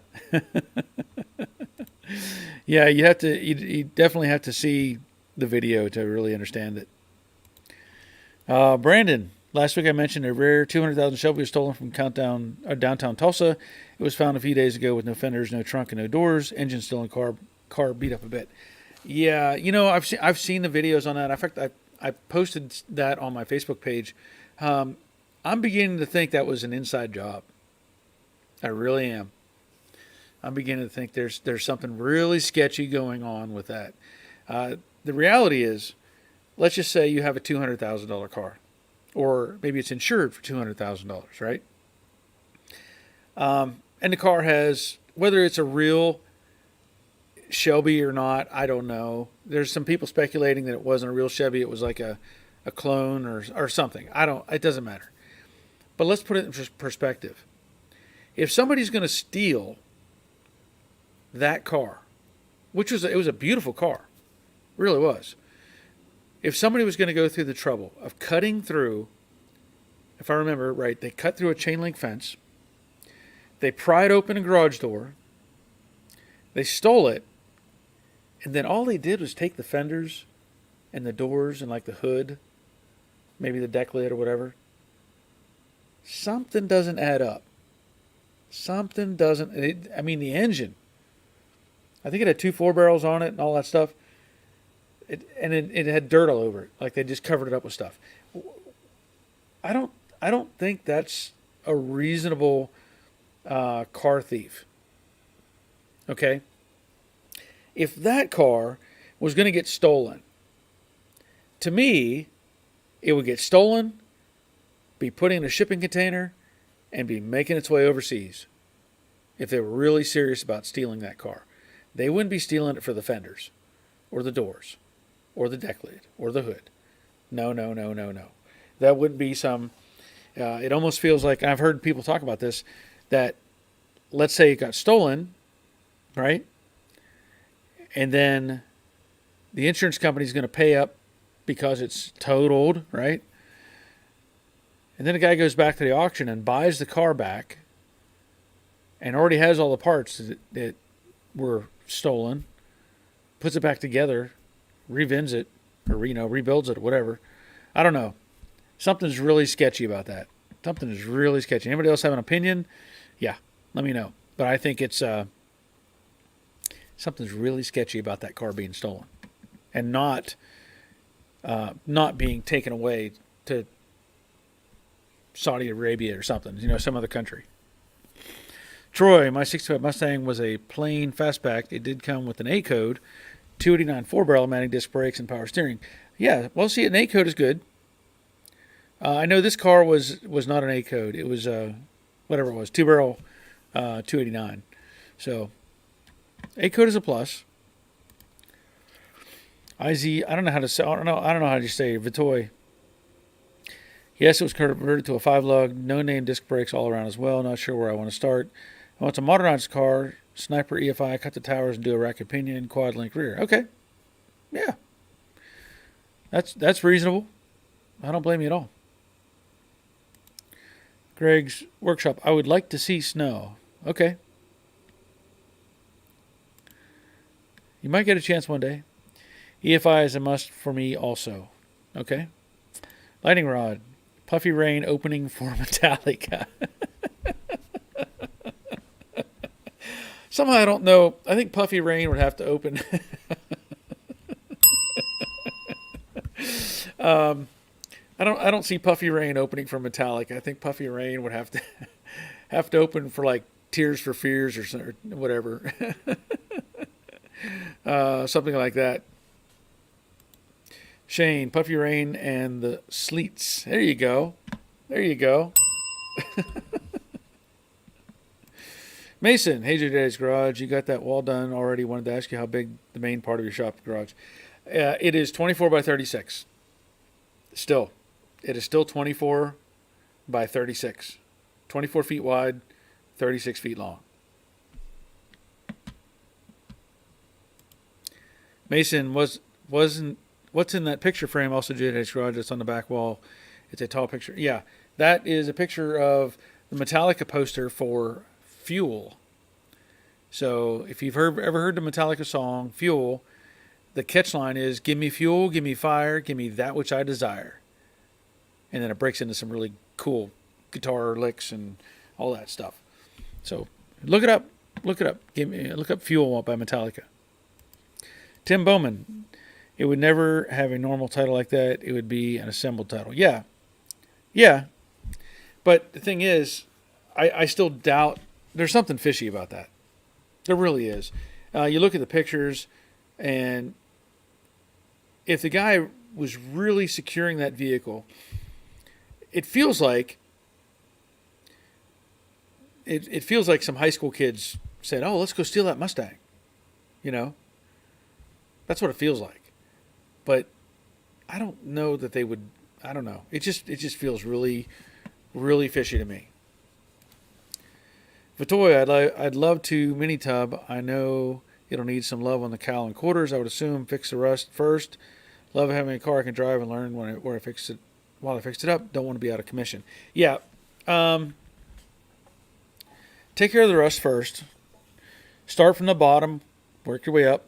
Speaker 1: Yeah, you definitely have to see the video to really understand it. Brandon. Last week I mentioned a rare 200,000 Shelby was stolen from downtown Tulsa. It was found a few days ago with no fenders, no trunk, and no doors. Engine still in car beat up a bit. Yeah, I've seen the videos on that. In fact, I posted that on my Facebook page. I'm beginning to think that was an inside job. I really am. I'm beginning to think there's something really sketchy going on with that. The reality is, let's just say you have a $200,000 car. Or maybe it's insured for $200,000, right? And the car has, whether it's a real Shelby or not, I don't know. There's some people speculating that it wasn't a real Chevy. It was like a clone or something. It doesn't matter. But let's put it in perspective. If somebody's going to steal that car, it was a beautiful car, it really was. If somebody was going to go through the trouble of cutting through, if I remember right, they cut through a chain link fence, they pried open a garage door, they stole it, and then all they did was take the fenders and the doors and like the hood, maybe the deck lid or whatever. Something doesn't add up. Something doesn't. The engine. I think it had 2 4-barrels on it and all that stuff. It had dirt all over it, like they just covered it up with stuff. I don't think that's a reasonable car thief. Okay, if that car was going to get stolen, to me, it would get stolen, be put in a shipping container, and be making its way overseas. If they were really serious about stealing that car, they wouldn't be stealing it for the fenders, or the doors, or the deck lid, or the hood. No. That wouldn't be some. It almost feels like, I've heard people talk about this, that let's say it got stolen, right? And then the insurance company is going to pay up because it's totaled, right? And then the guy goes back to the auction and buys the car back and already has all the parts that were stolen, puts it back together, revins it, or rebuilds it, whatever. I don't know. Something's really sketchy about that. Something is really sketchy. Anybody else have an opinion? Yeah, let me know. But I think it's something's really sketchy about that car being stolen and not being taken away to Saudi Arabia or something, some other country. Troy, my 65 Mustang was a plain fastback. It did come with an A code, 289 4-barrel automatic disc brakes and power steering. Yeah, well, see, an A code is good. I know this car was not an A code. It was whatever it was, 2-barrel 289. So A code is a plus. I don't know how to say. I don't know how to say Vitoy. Yes, it was converted to a 5-lug, no-name disc brakes all around as well. Not sure where I want to start. I want to modernize the car, Sniper EFI, cut the towers and do a rack pinion, quad link rear. Okay, yeah, that's reasonable. I don't blame you at all. Greg's Workshop. I would like to see snow. Okay, you might get a chance one day. EFI is a must for me also. Okay, lightning rod. Puffy Rain opening for Metallica. Somehow I don't know. I think Puffy Rain would have to open. I don't see Puffy Rain opening for Metallica. I think Puffy Rain would have to open for like Tears for Fears or whatever, something like that. Shane, Puffy Rain and the Sleets. There you go. There you go. Mason, hey, Daddy's Garage. You got that wall done already. Wanted to ask you how big the main part of your shop garage. It is 24 by 36. Still, it is still 24 by 36. 24 feet wide, 36 feet long. Mason, wasn't what's in that picture frame also Daddy's Garage that's on the back wall? It's a tall picture. Yeah, that is a picture of the Metallica poster for Fuel. So if you've ever heard the Metallica song Fuel, the catch line is "Give me fuel, give me fire, give me that which I desire," and then it breaks into some really cool guitar licks and all that stuff. So look it up. Look it up. Look up Fuel by Metallica. Tim Bowman, it would never have a normal title like that. It would be an assembled title. Yeah. But the thing is, I still doubt. There's something fishy about that. There really is. You look at the pictures, and if the guy was really securing that vehicle, it feels like it feels like some high school kids said, "Oh, let's go steal that Mustang." You know, that's what it feels like. But I don't know that they would. I don't know. It just feels really, really fishy to me. Vitoy, I'd love to mini tub. I know it'll need some love on the cowl and quarters. I would assume fix the rust first. Love having a car I can drive and learn where I fix it while I fixed it up. Don't want to be out of commission. Yeah. Take care of the rust first. Start from the bottom. Work your way up.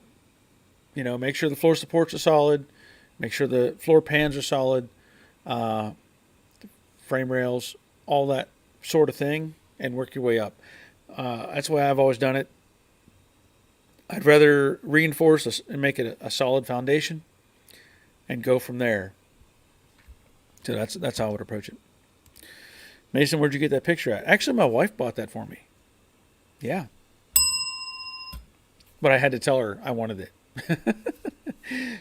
Speaker 1: You know, make sure the floor supports are solid. Make sure the floor pans are solid. Frame rails, all that sort of thing, and work your way up. That's why I've always done it. I'd rather reinforce and make it a solid foundation and go from there. So that's how I would approach it. Mason, where'd you get that picture at? Actually, my wife bought that for me. Yeah. But I had to tell her I wanted it.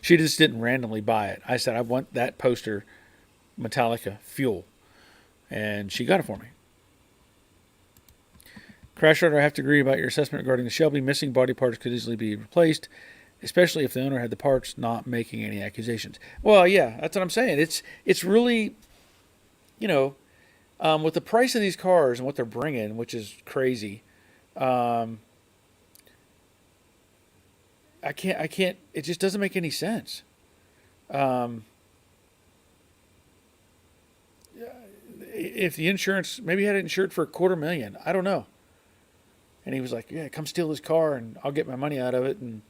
Speaker 1: She just didn't randomly buy it. I said, I want that poster, Metallica Fuel. And she got it for me. Crash Rider, I have to agree about your assessment regarding the Shelby. Missing body parts could easily be replaced, especially if the owner had the parts, not making any accusations. Well, yeah, that's what I'm saying. It's really, you know, with the price of these cars and what they're bringing, which is crazy. I can't. It just doesn't make any sense. If the insurance, maybe he had it insured for $250,000, I don't know. And he was like, "Yeah, come steal this car, and I'll get my money out of it, and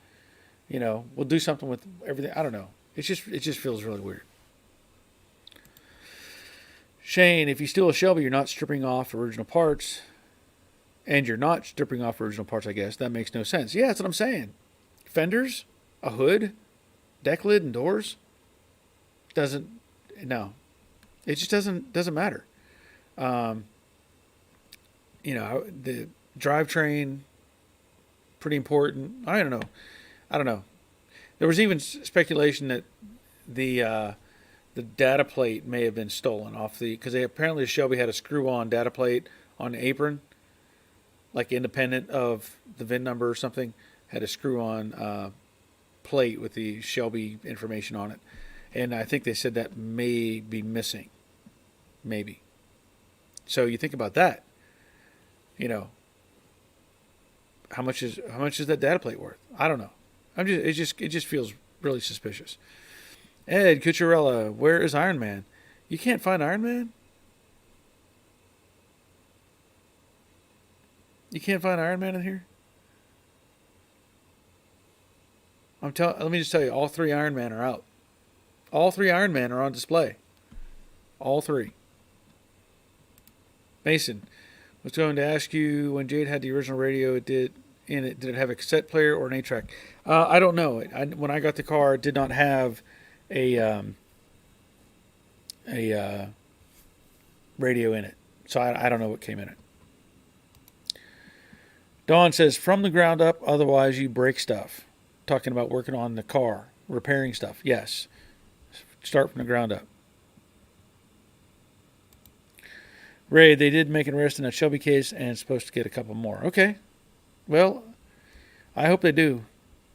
Speaker 1: you know, we'll do something with everything." I don't know. It just feels really weird. Shane, if you steal a Shelby, you're not stripping off original parts, and you're not stripping off original parts. I guess that makes no sense. Yeah, that's what I'm saying. Fenders, a hood, deck lid, and doors doesn't. No, it just doesn't matter. You know, the drivetrain, pretty important. I don't know. There was even speculation that the data plate may have been stolen off because apparently Shelby had a screw-on data plate on the apron, like independent of the VIN number or something, had a screw-on plate with the Shelby information on it, and I think they said that may be missing, maybe. So you think about that, you know. How much is that data plate worth? I don't know. It just feels really suspicious. Ed Cucciarella, where is Iron Man? You can't find Iron Man? You can't find Iron Man in here? Let me just tell you, all 3 Iron Man are out. All 3 Iron Man are on display. All 3. Mason was going to ask you, when Jade had the original radio, did it have a cassette player or an 8-track? I don't know. When I got the car, it did not have a radio in it, so I don't know what came in it. Dawn says, from the ground up, otherwise you break stuff. Talking about working on the car, repairing stuff. Yes. Start from the ground up. Ray, they did make an arrest in that Shelby case and supposed to get a couple more. Okay. Well, I hope they do.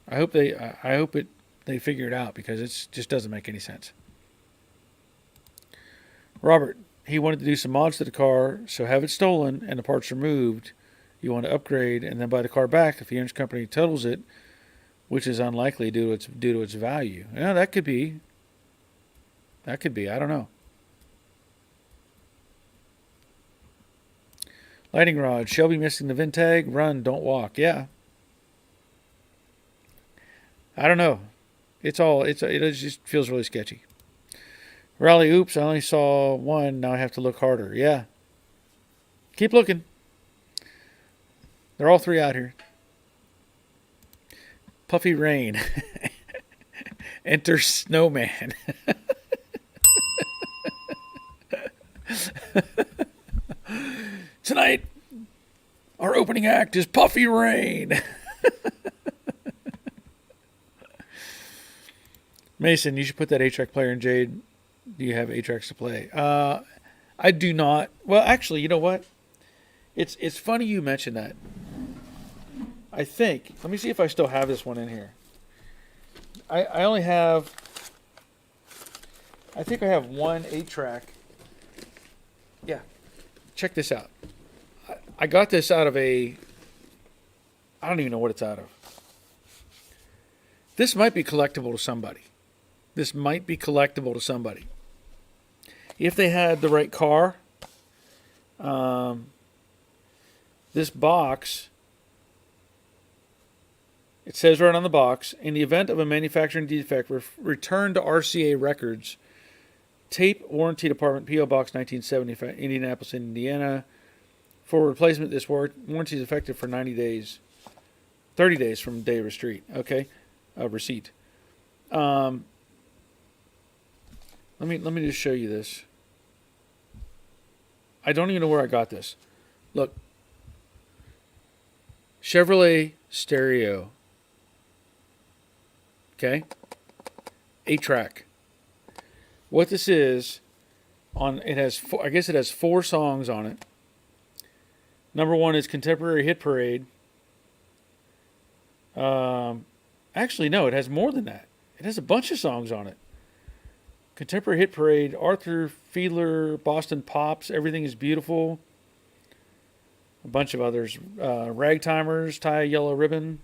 Speaker 1: I hope they figure it out, because it just doesn't make any sense. Robert, he wanted to do some mods to the car, so have it stolen and the parts removed. You want to upgrade and then buy the car back if the insurance company totals it, which is unlikely due to its value. Yeah, that could be. I don't know. Lighting rod. Shelby missing the VIN tag. Run, don't walk. Yeah. I don't know. It just feels really sketchy. Raleigh, oops, I only saw one. Now I have to look harder. Yeah. Keep looking. They're all three out here. Puffy rain. Enter snowman. Tonight, our opening act is Puffy Rain. Mason, you should put that 8-track player in Jade. Do you have 8-tracks to play? I do not. Well, actually, you know what? It's funny you mention that. I think. Let me see if I still have this one in here. I only have. I think I have one 8-track. Yeah. Check this out. I got this out of I don't even know what it's out of. This might be collectible to somebody. If they had the right car, this box, it says right on the box, in the event of a manufacturing defect, return to RCA Records, Tape Warranty Department, P.O. Box 1975, Indianapolis, Indiana. For replacement, this warranty is effective for 90 days, 30 days from day of receipt. Okay, receipt. Let me just show you this. I don't even know where I got this. Look, Chevrolet stereo. Okay, 8-track. What this is, it has I guess it has 4 songs on it. Number 1 is Contemporary Hit Parade. Actually, no, it has more than that. It has a bunch of songs on it. Contemporary Hit Parade, Arthur Fiedler, Boston Pops, Everything is Beautiful. A bunch of others. Ragtimers, Tie a Yellow Ribbon.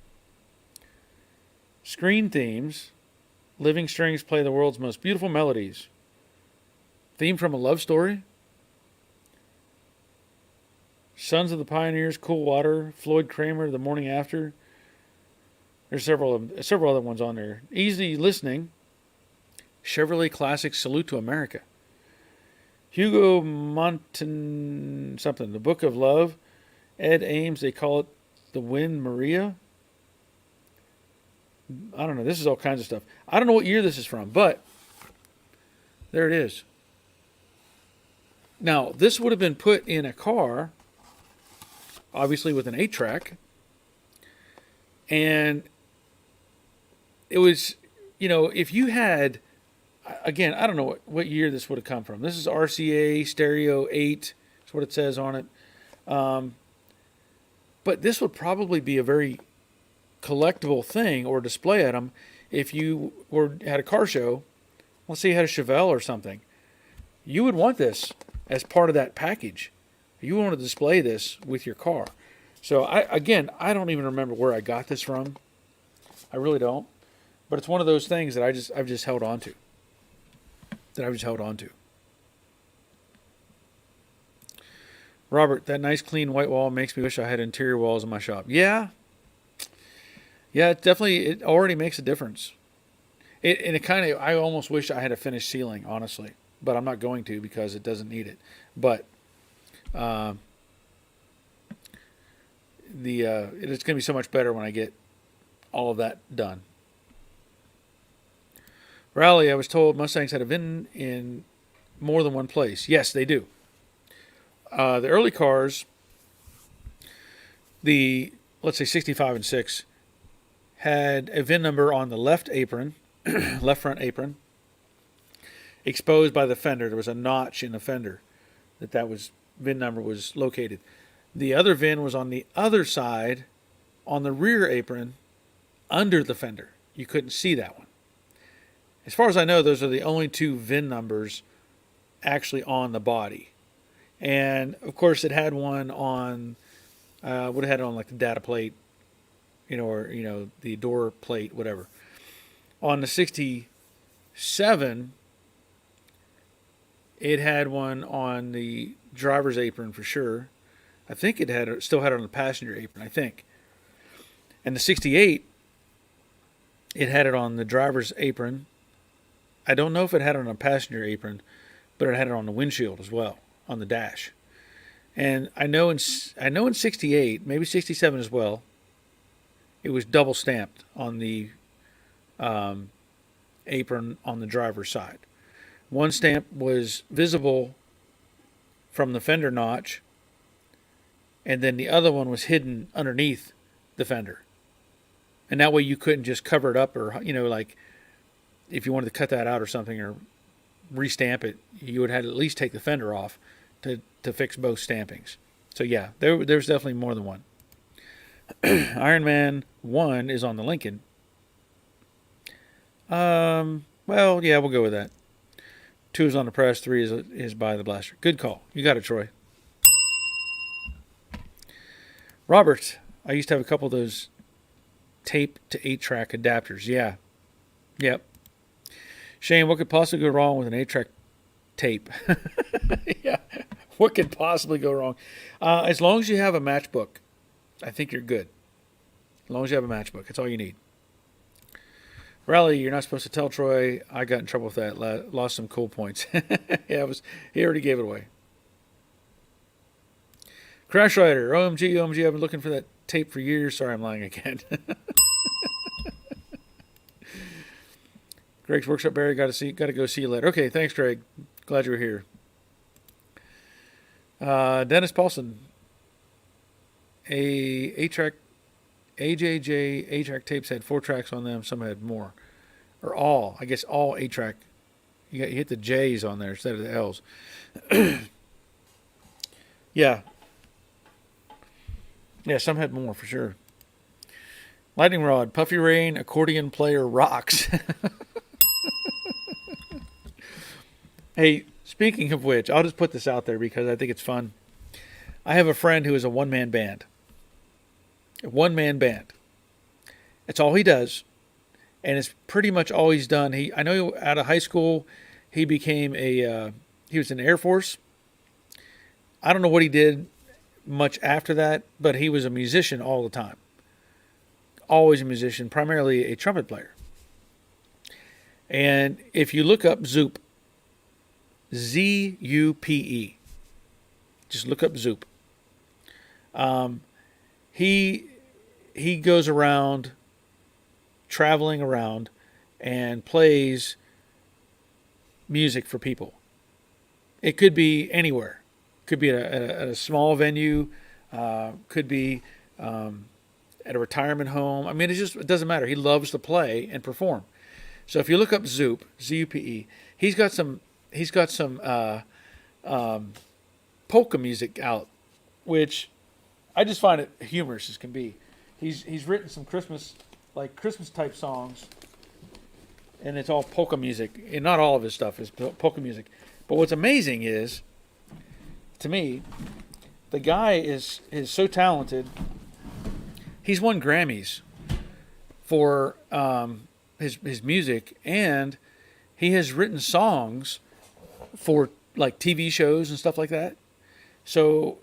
Speaker 1: Screen Themes. Living Strings Play the World's Most Beautiful Melodies. Theme from a Love Story. Sons of the Pioneers, Cool Water, Floyd Kramer, The Morning After. There's several other ones on there. Easy Listening. Chevrolet Classic, Salute to America. Hugo Montan something, The Book of Love. Ed Ames, they call it The Wind Maria. I don't know. This is all kinds of stuff. I don't know what year this is from, but there it is. Now, this would have been put in a car, obviously with an 8-track, and it was, if you had, again, I don't know what year this would have come from. This is RCA Stereo 8. That's what it says on it. But this would probably be a very collectible thing or display item if you had a car show. Let's say you had a Chevelle or something. You would want this as part of that package. You want to display this with your car. So I don't even remember where I got this from. I really don't. But it's one of those things that I've just held on to. Robert, that nice clean white wall makes me wish I had interior walls in my shop. Yeah. Yeah, it already makes a difference. I almost wish I had a finished ceiling, honestly. But I'm not going to because it doesn't need it. But Uh, it's going to be so much better when I get all of that done. Rally, I was told Mustangs had a VIN in more than one place. Yes, they do. The early cars, the let's say 65 and 6, had a VIN number on the left apron, left front apron, exposed by the fender. There was a notch in the fender that was VIN number was located. The other VIN was on the other side, on the rear apron, under the fender. You couldn't see that one. As far as I know, those are the only two VIN numbers actually on the body. And of course, it had one on, would have had it on like the data plate, or the door plate, whatever. On the 67, it had one on the driver's apron for sure. I think it still had it on the passenger apron, I think. And the 68, it had it on the driver's apron. I don't know if it had it on a passenger apron, but it had it on the windshield as well, on the dash. And I know in 68, maybe 67 as well, it was double stamped on the apron on the driver's side. One stamp was visible from the fender notch, and then the other one was hidden underneath the fender. And that way you couldn't just cover it up, or like if you wanted to cut that out or something or restamp it, you would have to at least take the fender off to fix both stampings. So yeah, there's definitely more than one. Iron Man 1 is on the Lincoln. Well, yeah, we'll go with that. 2 is on the press, 3 is by the blaster. Good call. You got it, Troy. Robert, I used to have a couple of those tape to 8-track adapters. Yeah. Yep. Shane, what could possibly go wrong with an 8-track tape? Yeah. What could possibly go wrong? As long as you have a matchbook, I think you're good. As long as you have a matchbook, that's all you need. Rally, you're not supposed to tell Troy. I got in trouble with that. Lost some cool points. Yeah, he already gave it away. Crash Rider, OMG, I've been looking for that tape for years. Sorry, I'm lying again. Greg's Workshop Barry, got to go see you later. Okay, thanks, Greg. Glad you were here. Dennis Paulson, AJJ 8-track tapes had 4 tracks on them. Some had more, or all. I guess all 8-track. You hit the J's on there instead of the L's. Yeah. Yeah, some had more for sure. Lightning Rod, Puffy Rain, accordion player rocks. Hey, speaking of which, I'll just put this out there because I think it's fun. I have a friend who is a one-man band. A one-man band. That's all he does. And it's pretty much all he's done. I know out of high school, he became he was in the Air Force. I don't know what he did much after that, but he was a musician all the time. Always a musician, primarily a trumpet player. And if you look up Zoop, Z-U-P-E, just look up Zoop. He goes around, traveling around, and plays music for people. It could be anywhere. Could be at a small venue. Could be at a retirement home. I mean, it doesn't matter. He loves to play and perform. So if you look up Zoop, Z-U-P-E, he's got some polka music out, which I just find it humorous as can be. He's written some Christmas type songs, and it's all polka music. And not all of his stuff is polka music. But what's amazing is, to me, the guy is so talented. He's won Grammys for his music, and he has written songs for like TV shows and stuff like that. So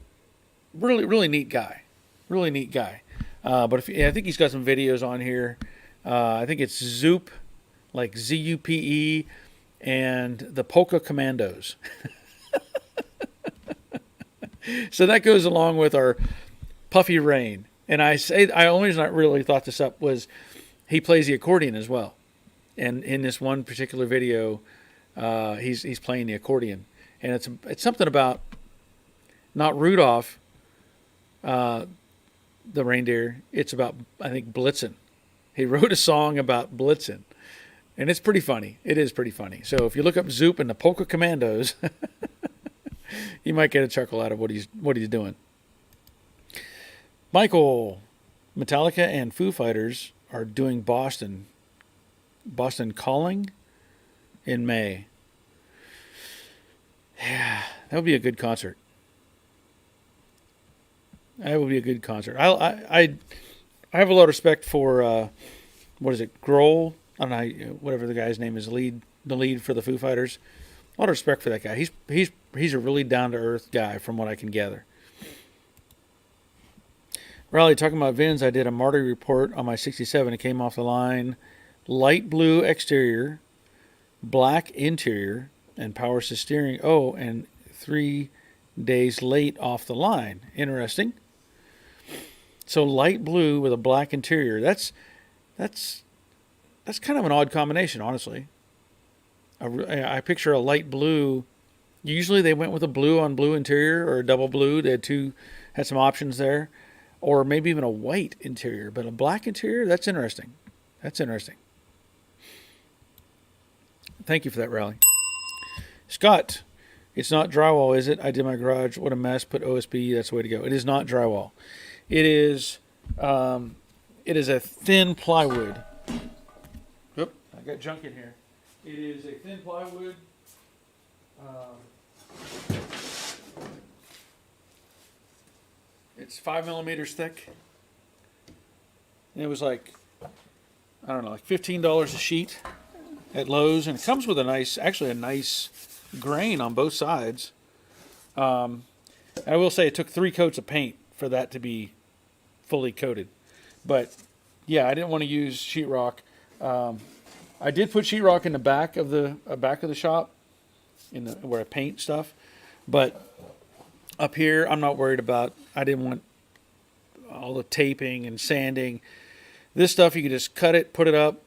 Speaker 1: really, really neat guy. Really neat guy. But I think he's got some videos on here. I think it's Zoop, like Z-U-P-E, and the Polka Commandos. So that goes along with our puffy rain. And I only reason I really thought this up was he plays the accordion as well. And in this one particular video, he's playing the accordion, and it's something about not Rudolph, the reindeer. It's about, I think, Blitzen. He wrote a song about Blitzen, and it's pretty funny. It is pretty funny. So if you look up Zoop and the Polka Commandos, you might get a chuckle out of what he's doing. Michael, Metallica and Foo Fighters are doing Boston Calling in May. Yeah, that would be a good concert. That would be a good concert. I have a lot of respect for what is it, Grohl? I don't know, whatever the guy's name is, the lead for the Foo Fighters. A lot of respect for that guy. He's a really down to earth guy, from what I can gather. Riley, talking about VINs, I did a Marty report on my 67. It came off the line. Light blue exterior, black interior, and power assist steering. Oh, and 3 days late off the line. Interesting. So light blue with a black interior. That's kind of an odd combination, honestly. I picture a light blue. Usually they went with a blue on blue interior or a double blue. They had some options there, or maybe even a white interior. But a black interior, that's interesting. That's interesting. Thank you for that, Rally. Scott, it's not drywall, is it? I did my garage. What a mess. Put OSB. That's the way to go. It is not drywall. It is a thin plywood. Oop, I got junk in here. It is a thin plywood. It's 5 millimeters thick. And it was like, I don't know, like $15 a sheet at Lowe's, and it comes with a nice grain on both sides. I will say it took 3 coats of paint for that to be fully coated. But yeah, I didn't want to use sheetrock. I did put sheetrock in the back of the shop, where I paint stuff. But up here, I'm not worried about. I didn't want all the taping and sanding. This stuff, you can just cut it, put it up,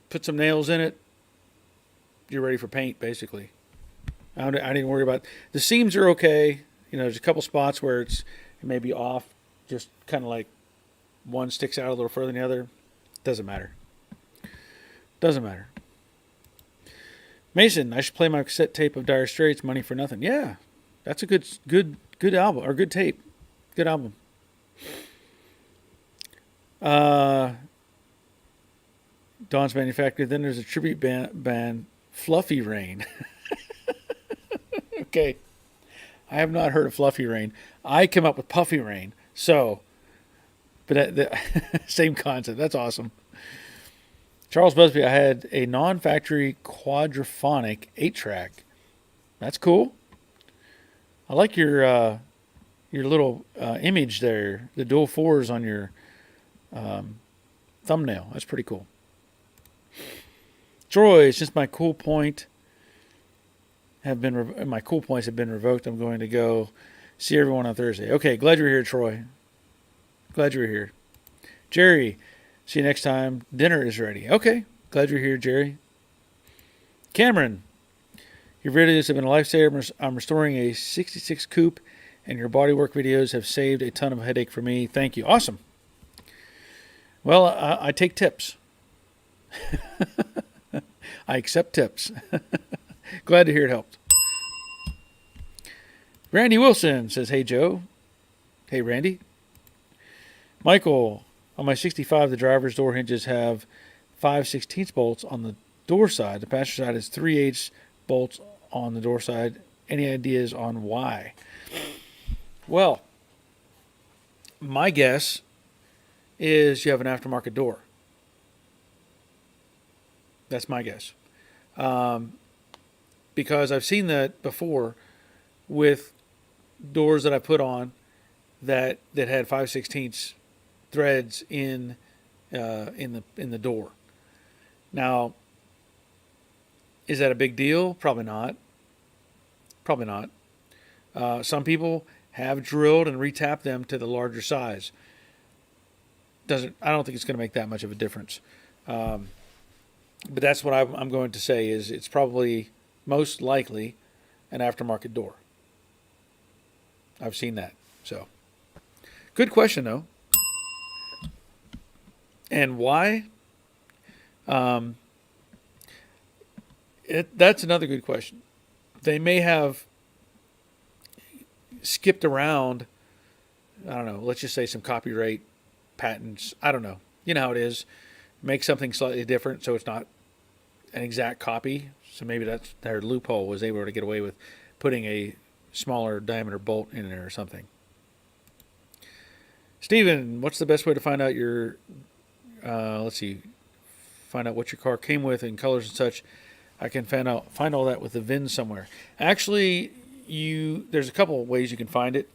Speaker 1: put some nails in it. You're ready for paint, basically. I didn't worry about the seams are okay. There's a couple spots where it may be off, just kind of like one sticks out a little further than the other. Doesn't matter. Doesn't matter. Mason, I should play my cassette tape of Dire Straits, Money for Nothing. Yeah, that's a good album, or good tape. Good album. Dawn's Manufacturer. Then there's a tribute band Fluffy Rain. Okay. I have not heard of Fluffy Rain. I came up with Puffy Rain. So, but the same concept. That's awesome. Charles Busby, I had a non-factory quadraphonic 8-track. That's cool. I like your little image there, the dual 4s on your thumbnail. That's pretty cool. Troy, since my cool points have been revoked, I'm going to go see everyone on Thursday. Okay, glad you're here, Troy. Glad you're here. Jerry, see you next time. Dinner is ready. Okay, glad you're here, Jerry. Cameron, your videos have been a lifesaver. I'm restoring a 66 coupe, and your bodywork videos have saved a ton of headache for me. Thank you. Awesome. Well, I take tips. I accept tips. Glad to hear it helped. Randy Wilson says, hey, Joe. Hey, Randy. Michael, on my 65, the driver's door hinges have 5/16 bolts on the door side. The passenger side has 3/8 bolts on the door side. Any ideas on why? Well, my guess is you have an aftermarket door. That's my guess. Because I've seen that before with doors that I put on that had 5/16 threads in the door. Now, is that a big deal? Probably not. Some people have drilled and retapped them to the larger size. I don't think it's going to make that much of a difference. But that's what I'm going to say is it's probably most likely an aftermarket door. I've seen that. So, good question though. And why? That's another good question. They may have skipped around, I don't know, let's just say some copyright patents. I don't know. You know how it is. Make something slightly different so it's not an exact copy. So maybe that's their loophole, was able to get away with putting a smaller diameter bolt in there or something. Steven, what's the best way to find out your, find out what your car came with and colors and such? I can find all that with the VIN somewhere. Actually, there's a couple of ways you can find it.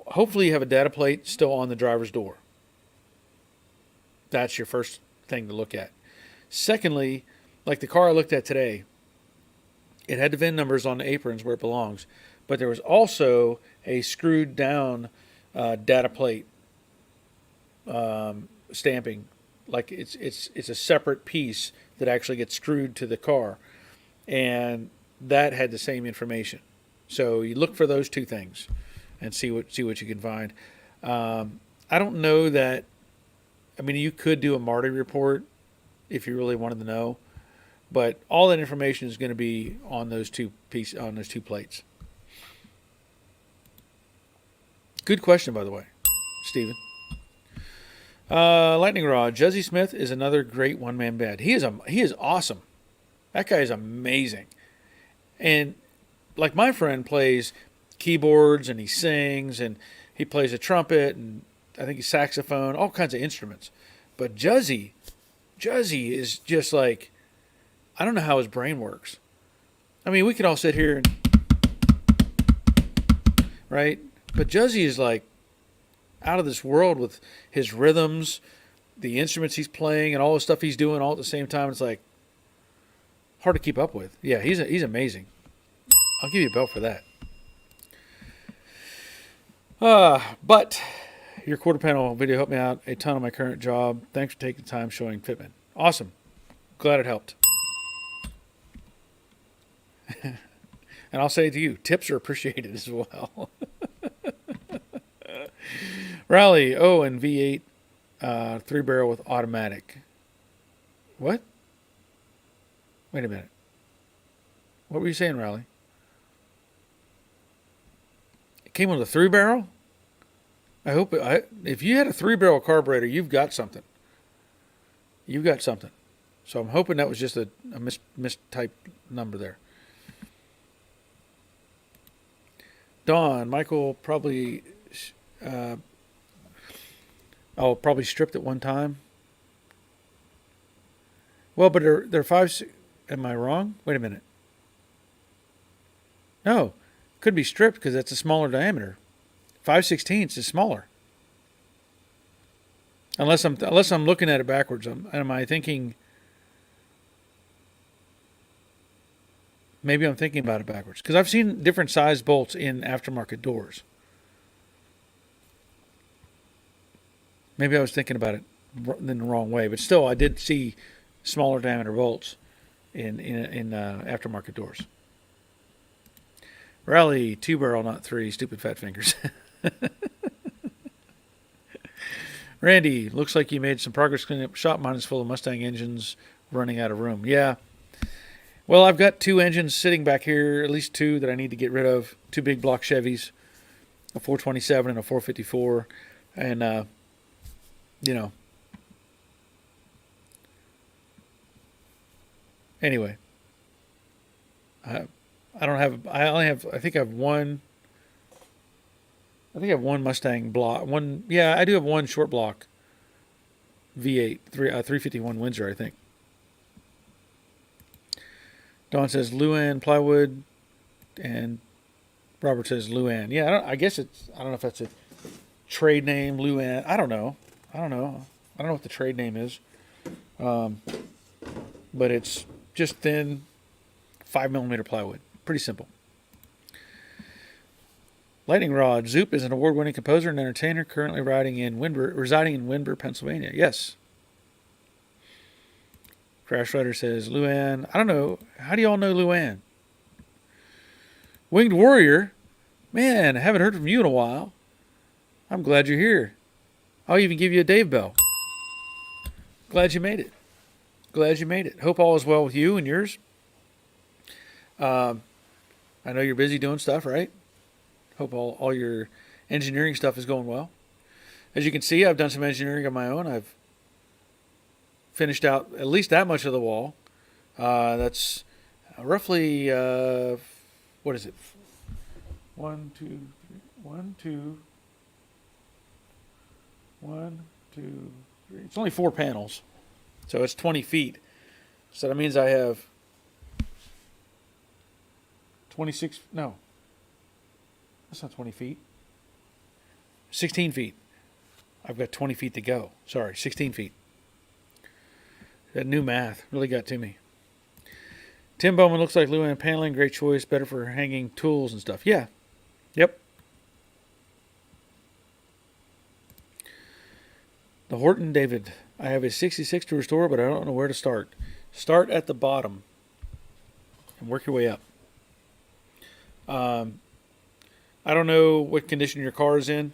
Speaker 1: Hopefully you have a data plate still on the driver's door. That's your first thing to look at. Secondly, like the car I looked at today, it had the VIN numbers on the aprons where it belongs, but there was also a screwed down data plate stamping. Like it's a separate piece that actually gets screwed to the car, and that had the same information. So you look for those two things and see what you can find. I don't know that. I mean, you could do a Marty report if you really wanted to know, but all that information is going to be on those two plates. Good question, by the way, Steven. Lightning Rod. Juzzy Smith is another great one-man band. He is awesome. That guy is amazing. And like my friend plays keyboards and he sings and he plays a trumpet and I think he's saxophone, all kinds of instruments. But Juzzy is just like, I don't know how his brain works. I mean, we could all sit here and, right? But Juzzy is like out of this world with his rhythms, the instruments he's playing, and all the stuff he's doing all at the same time. It's like hard to keep up with. Yeah, he's amazing. I'll give you a bell for that. But your quarter panel video helped me out a ton on my current job. Thanks for taking the time showing fitment. Awesome. Glad it helped. And I'll say to you, tips are appreciated as well. Rally, and V8 3-barrel with automatic. What? Wait a minute. What were you saying, Rally? It came with a 3-barrel? I hope if you had a 3-barrel carburetor, you've got something. You've got something. So I'm hoping that was just a mistyped number there. Dawn, Michael probably probably stripped at one time. Well, but they're 5. Am I wrong? Wait a minute. No, could be stripped because that's a smaller diameter. 5/16 is smaller. Unless I'm looking at it backwards. Am I thinking? Maybe I'm thinking about it backwards because I've seen different size bolts in aftermarket doors. Maybe I was thinking about it in the wrong way, but still, I did see smaller diameter bolts in aftermarket doors. Rally 2-barrel, not 3. Stupid fat fingers. Randy, looks like you made some progress cleaning up shop. Mine is full of Mustang engines running out of room. Yeah. Well, I've got 2 engines sitting back here, at least 2 that I need to get rid of. 2 big block Chevys, a 427 and a 454. And, anyway, I think I have one Mustang block. I do have one short block V8, 351 Windsor, I think. Dawn says Luan plywood, and Robert says Luan. Yeah, I don't know if that's a trade name, Luan. I don't know what the trade name is. But it's just thin 5mm plywood. Pretty simple. Lightning Rod. Zoop is an award-winning composer and entertainer currently residing in Windber, Pennsylvania. Yes. Crash Rider says, Luann. I don't know. How do you all know Luann? Winged Warrior. Man, I haven't heard from you in a while. I'm glad you're here. I'll even give you a Dave Bell. Glad you made it. Glad you made it. Hope all is well with you and yours. I know you're busy doing stuff, right? Hope all your engineering stuff is going well. As you can see, I've done some engineering on my own. I've finished out at least that much of the wall. That's roughly, what is it? 1, 2, 3. 1, 2. 1, 2, 3. It's only 4 panels. So it's 20 feet. So that means I have 26, no. That's not 20 feet. 16 feet. I've got 20 feet to go. Sorry, 16 feet. That new math really got to me. Tim Bowman looks like Luann paneling. Great choice. Better for hanging tools and stuff. Yeah. Yep. The Horton David. I have a 66 to restore, but I don't know where to start. Start at the bottom and work your way up. I don't know what condition your car is in,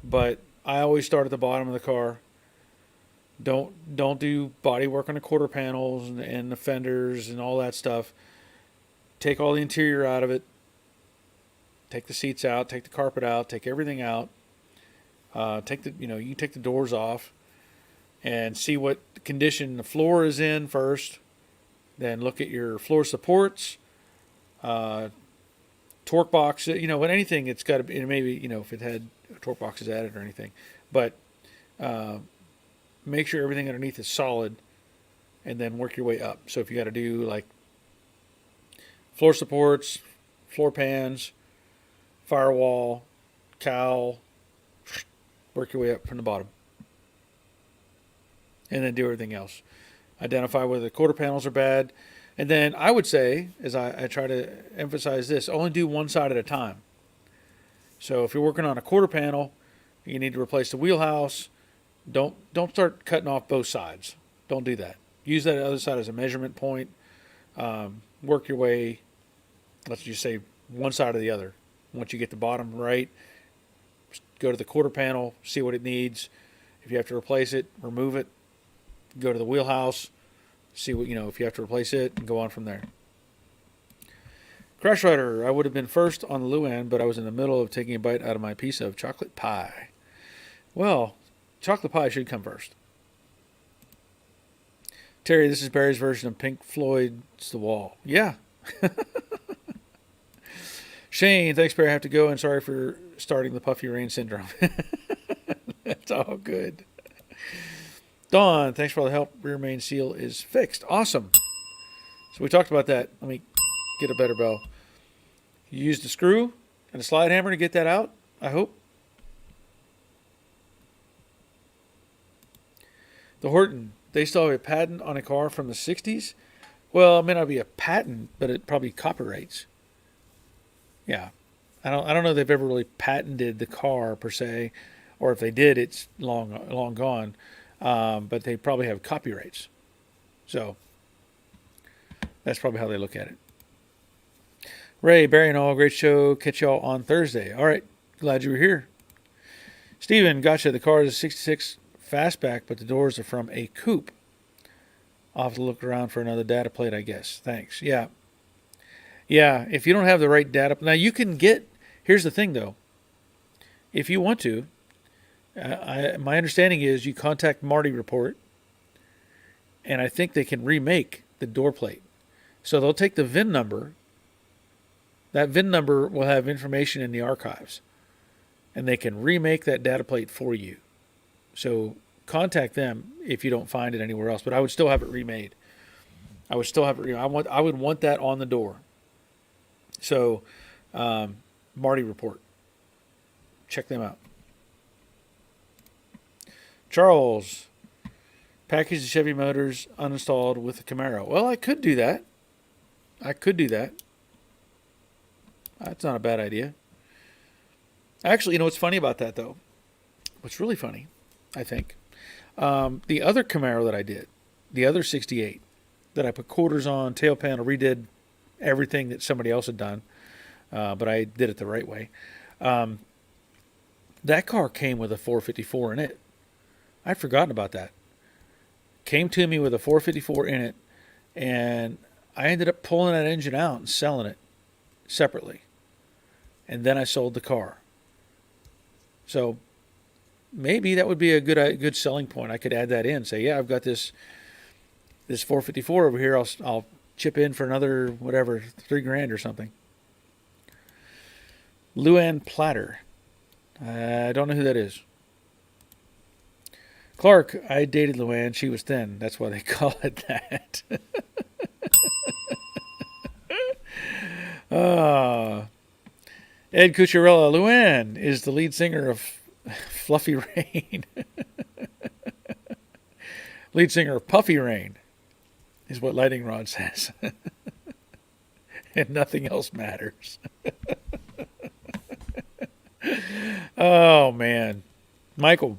Speaker 1: but I always start at the bottom of the car. Don't do body work on the quarter panels and the fenders and all that stuff. Take all the interior out of it. Take the seats out. Take the carpet out. Take everything out. You can take the doors off and see what condition the floor is in first. Then look at your floor supports, torque box. When anything, it's got to be, maybe, if it had torque boxes added or anything. But make sure everything underneath is solid and then work your way up. So if you got to do like floor supports, floor pans, firewall, cowl, work your way up from the bottom. And then do everything else. Identify whether the quarter panels are bad. And then I would say, as I try to emphasize this, only do one side at a time. So if you're working on a quarter panel, you need to replace the wheelhouse. Don't start cutting off both sides. Don't do that. Use that other side as a measurement point. Work your way, let's just say one side or the other. Once you get the bottom right, go to the quarter panel, see what it needs. If you have to replace it, remove it. Go to the wheelhouse, see what, if you have to replace it, and go on from there. Crash Rider, I would have been first on the Luann, but I was in the middle of taking a bite out of my piece of chocolate pie. Well, chocolate pie should come first. Terry, this is Barry's version of Pink Floyd's The Wall. Yeah. Shane, thanks, Barry. I have to go, and sorry for starting the puffy rain syndrome. That's all good. Dawn, thanks for all the help. Rear main seal is fixed. Awesome. So we talked about that. Let me get a better bell. You used a screw and a slide hammer to get that out, I hope. The Horton, they still have a patent on a car from the 60s? Well, it may not be a patent, but it probably copyrights. Yeah. I don't know if they've ever really patented the car per se, or if they did, it's long gone. But they probably have copyrights. So that's probably how they look at it. Ray, Barry, and all, great show. Catch y'all on Thursday. All right. Glad you were here. Steven, gotcha. The car is a 66 fastback, but the doors are from a coupe. I'll have to look around for another data plate, I guess. Thanks. Yeah. Yeah, if you don't have the right data. Now, you can get, here's the thing, though. If you want to, my understanding is you contact Marty Report, and I think they can remake the door plate. So they'll take the VIN number. That VIN number will have information in the archives, and they can remake that data plate for you. So contact them if you don't find it anywhere else. But I would still have it remade. I would still have it. I would want that on the door. So, Marty Report. Check them out. Charles, package the Chevy motors uninstalled with the Camaro. Well, I could do that. That's not a bad idea. Actually, you know what's funny about that though? What's really funny, I think, the other Camaro that I did, the other '68 that I put quarters on, tail panel, redid everything that somebody else had done, but I did it the right way. Um, that car came with a 454 in it. I'd forgotten about that. Came to me with a 454 in it, and I ended up pulling that engine out and selling it separately. And then I sold the car. So maybe that would be a good selling point. I could add that in. Say, yeah, I've got this 454 over here. I'll chip in for another whatever $3,000 or something. Luann Platter. I don't know who that is. Clark, I dated Luann. She was thin. That's why they call it that. uh, Ed Cucciarella. Luann is the lead singer of Fluffy Rain. Lead singer of Puffy Rain is what Lightning Rod says. And nothing else matters. Oh, man. Michael.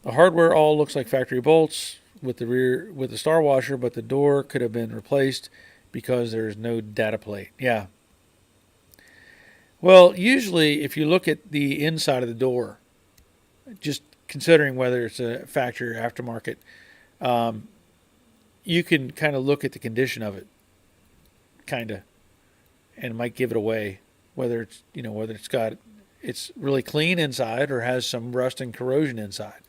Speaker 1: The hardware all looks like factory bolts with the star washer, but the door could have been replaced because there's no data plate. Yeah. Well, usually if you look at the inside of the door, just considering whether it's a factory or aftermarket, um, you can kind of look at the condition of it, kind of, and it might give it away whether it's really clean inside or has some rust and corrosion inside.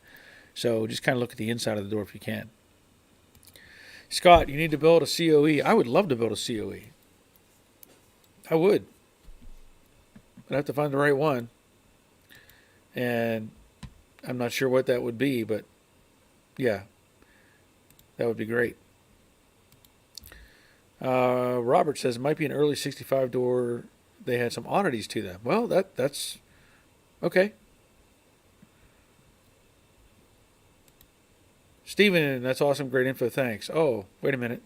Speaker 1: So just kind of look at the inside of the door if you can. Scott, you need to build a COE. I would love to build a COE. I would. But I have to find the right one. And I'm not sure what that would be, but yeah, that would be great. Robert says it might be an early 65 door. They had some oddities to them. Well, that's okay. Steven, that's awesome. Great info. Thanks. Oh, wait a minute.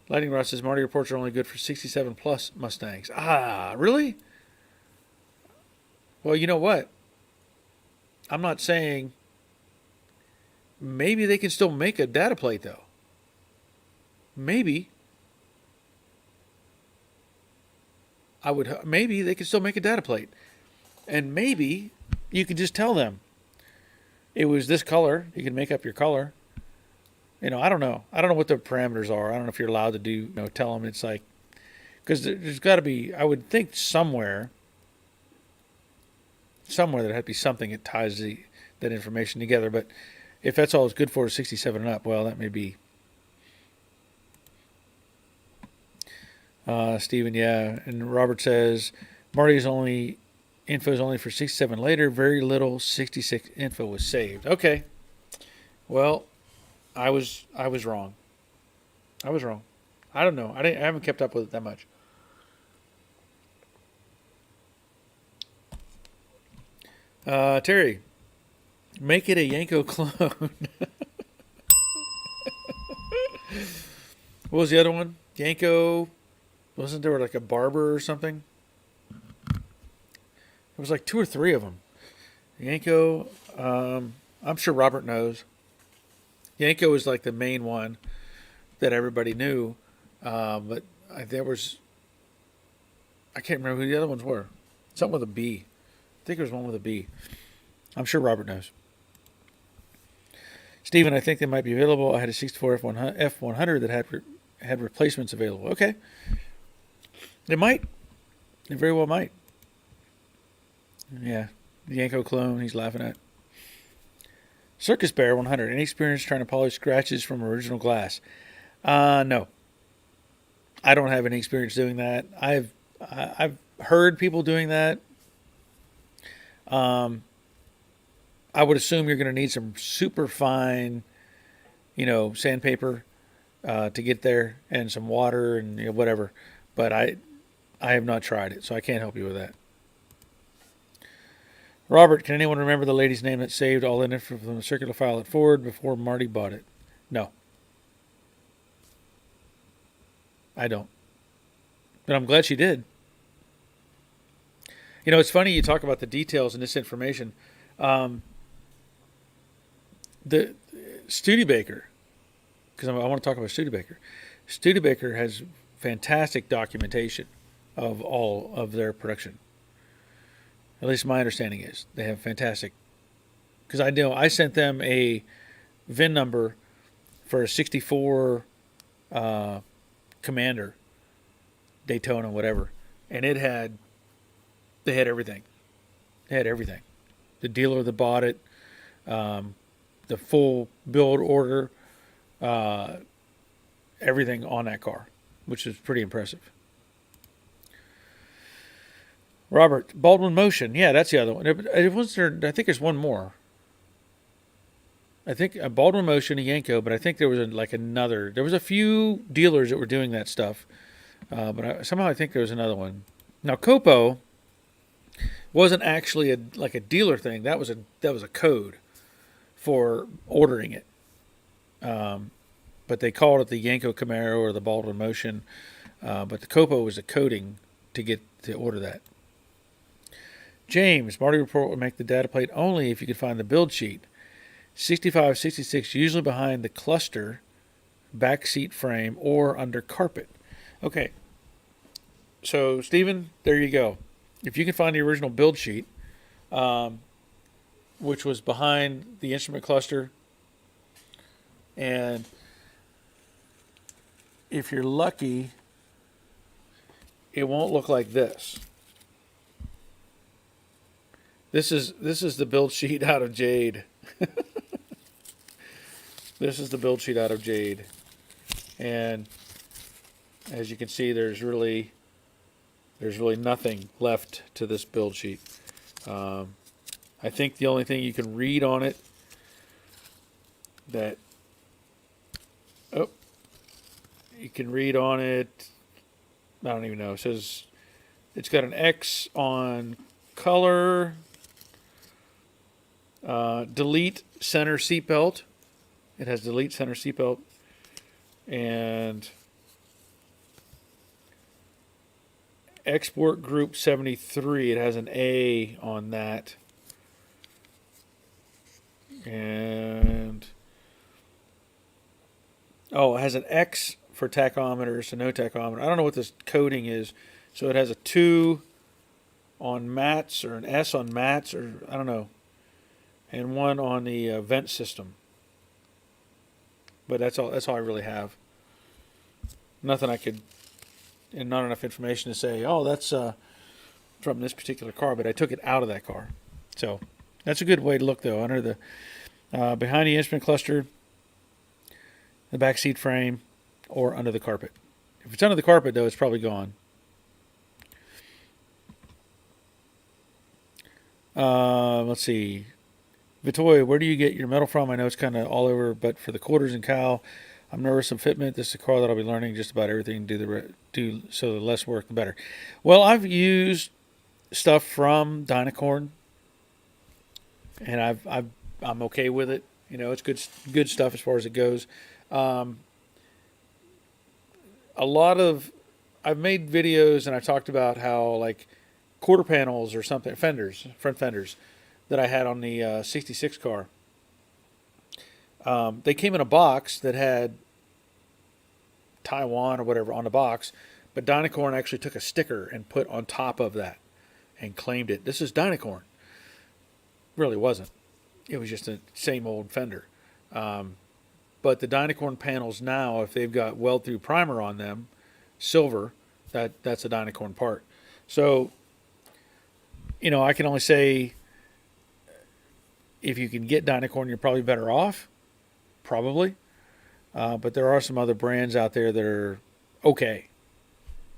Speaker 1: Lightning Rod says Marty reports are only good for 67 plus Mustangs. Ah, really? Well, you know what? I'm not saying maybe they can still make a data plate, though. Maybe. Maybe they can still make a data plate. And maybe you can just tell them it was this color. You can make up your color. I don't know. I don't know what the parameters are. I don't know if you're allowed to tell them it's like, because there's got to be, I would think somewhere there had to be something that ties that information together. But if that's all it's good for is 67 and up, well, that may be. Stephen, yeah. And Robert says, info is only for 67 later. Very little 66 info was saved. Okay. Well, I was wrong. I was wrong. I don't know. I haven't kept up with it that much. Terry, make it a Yanko clone. What was the other one? Yanko. Wasn't there like a barber or something? There was like 2 or 3 of them. Yanko. I'm sure Robert knows. Yanko is like the main one that everybody knew. But I can't remember who the other ones were. Something with a B. I think there was one with a B. I'm sure Robert knows. Stephen, I think they might be available. I had a 64 F100 that had replacements available. Okay. They might. They very well might. Yeah. The Yanko clone he's laughing at. Circus Bear 100. Any experience trying to polish scratches from original glass? No. I don't have any experience doing that. I've heard people doing that. I would assume you're going to need some super fine, sandpaper to get there, and some water and whatever. But I have not tried it, so I can't help you with that. Robert, can anyone remember the lady's name that saved all the info from the circular file at Ford before Marty bought it? No. I don't. But I'm glad she did. You know, it's funny you talk about the details and this information. Um, the Studebaker, because I want to talk about Studebaker. Studebaker has fantastic documentation of all of their production. At least my understanding is they have fantastic. Because I know I sent them a VIN number for a '64 Commander, Daytona, whatever, and they had everything. They had everything. The dealer that bought it, the full build order, uh, everything on that car, which is pretty impressive. Robert, Baldwin Motion. Yeah, that's the other one. It was there. I think there's one more. I think a Baldwin Motion, a Yanko, but I think there was like another. There was a few dealers that were doing that stuff, but somehow I think there was another one. Now Copo wasn't actually like a dealer thing. That was a code for ordering it. But they called it the Yanko Camaro or the Baldwin Motion. But the Copo was a coding to order that. James, Marty Report will make the data plate only if you could find the build sheet. 65, 66, usually behind the cluster, back seat frame, or under carpet. Okay, so Stephen, there you go. If you can find the original build sheet, which was behind the instrument cluster, and if you're lucky, it won't look like this. This is the build sheet out of Jade. This is the build sheet out of Jade, and as you can see, there's really nothing left to this build sheet. I think the only thing you can read on it that you can read on it, I don't even know. It says it's got an X on color. Delete center seatbelt. It has delete center seatbelt, and export group 73. It has an A on that, and it has an X for tachometer, so no tachometer. I don't know what this coding is. So it has a 2 on mats or an S on mats, or I don't know, and 1 on the vent system. But that's all. That's all I really have. Nothing I could, and not enough information to say, oh, that's from this particular car. But I took it out of that car, so that's a good way to look though. Under the behind the instrument cluster, the back seat frame, or under the carpet. If it's under the carpet though, it's probably gone. Let's see. Vitoy, where do you get your metal from? I know it's kind of all over, but for the quarters and cowl, I'm nervous of fitment. This is a car that I'll be learning just about everything. Do so the less work, the better. Well, I've used stuff from Dynacorn, and I'm okay with it. You know, it's good stuff as far as it goes. A lot of I've made videos and I talked about how like quarter panels or something, front fenders that I had on the 66 car. They came in a box that had Taiwan or whatever on the box, but Dynacorn actually took a sticker and put on top of that and claimed it. This is Dynacorn. Really wasn't. It was just the same old fender. But the Dynacorn panels now, if they've got weld-through primer on them, silver, that's a Dynacorn part. So, you know, I can only say if you can get Dynacorn, you're probably better off. Probably. But there are some other brands out there that are okay.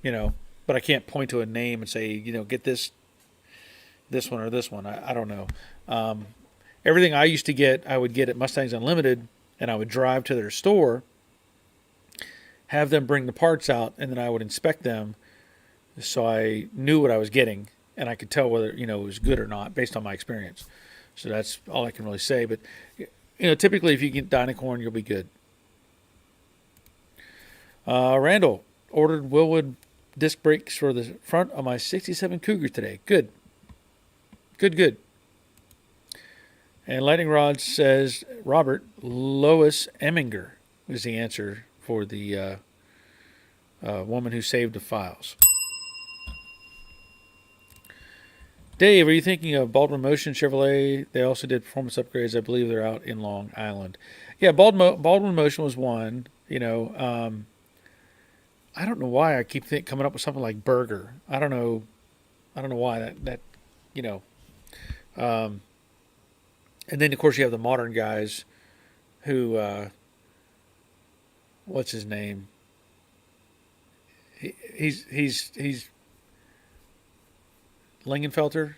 Speaker 1: You know, but I can't point to a name and say, you know, get this one or this one. I don't know. Everything I used to get, I would get at Mustangs Unlimited, and I would drive to their store, have them bring the parts out, and then I would inspect them so I knew what I was getting, and I could tell whether, you know, it was good or not based on my experience. So that's all I can really say. But, you know, typically if you get Dynacorn, you'll be good. Randall ordered Willwood disc brakes for the front of my 67 Cougar today. Good. Good, good. And Lightning Rod says, Robert, Lois Emminger is the answer for the woman who saved the files. Dave, are you thinking of Baldwin Motion Chevrolet? They also did performance upgrades. I believe they're out in Long Island. Yeah, Baldwin Motion was one. I don't know why I keep coming up with something like Burger. I don't know. I don't know why that you know. And then of course you have the modern guys who what's his name? He's Lingenfelter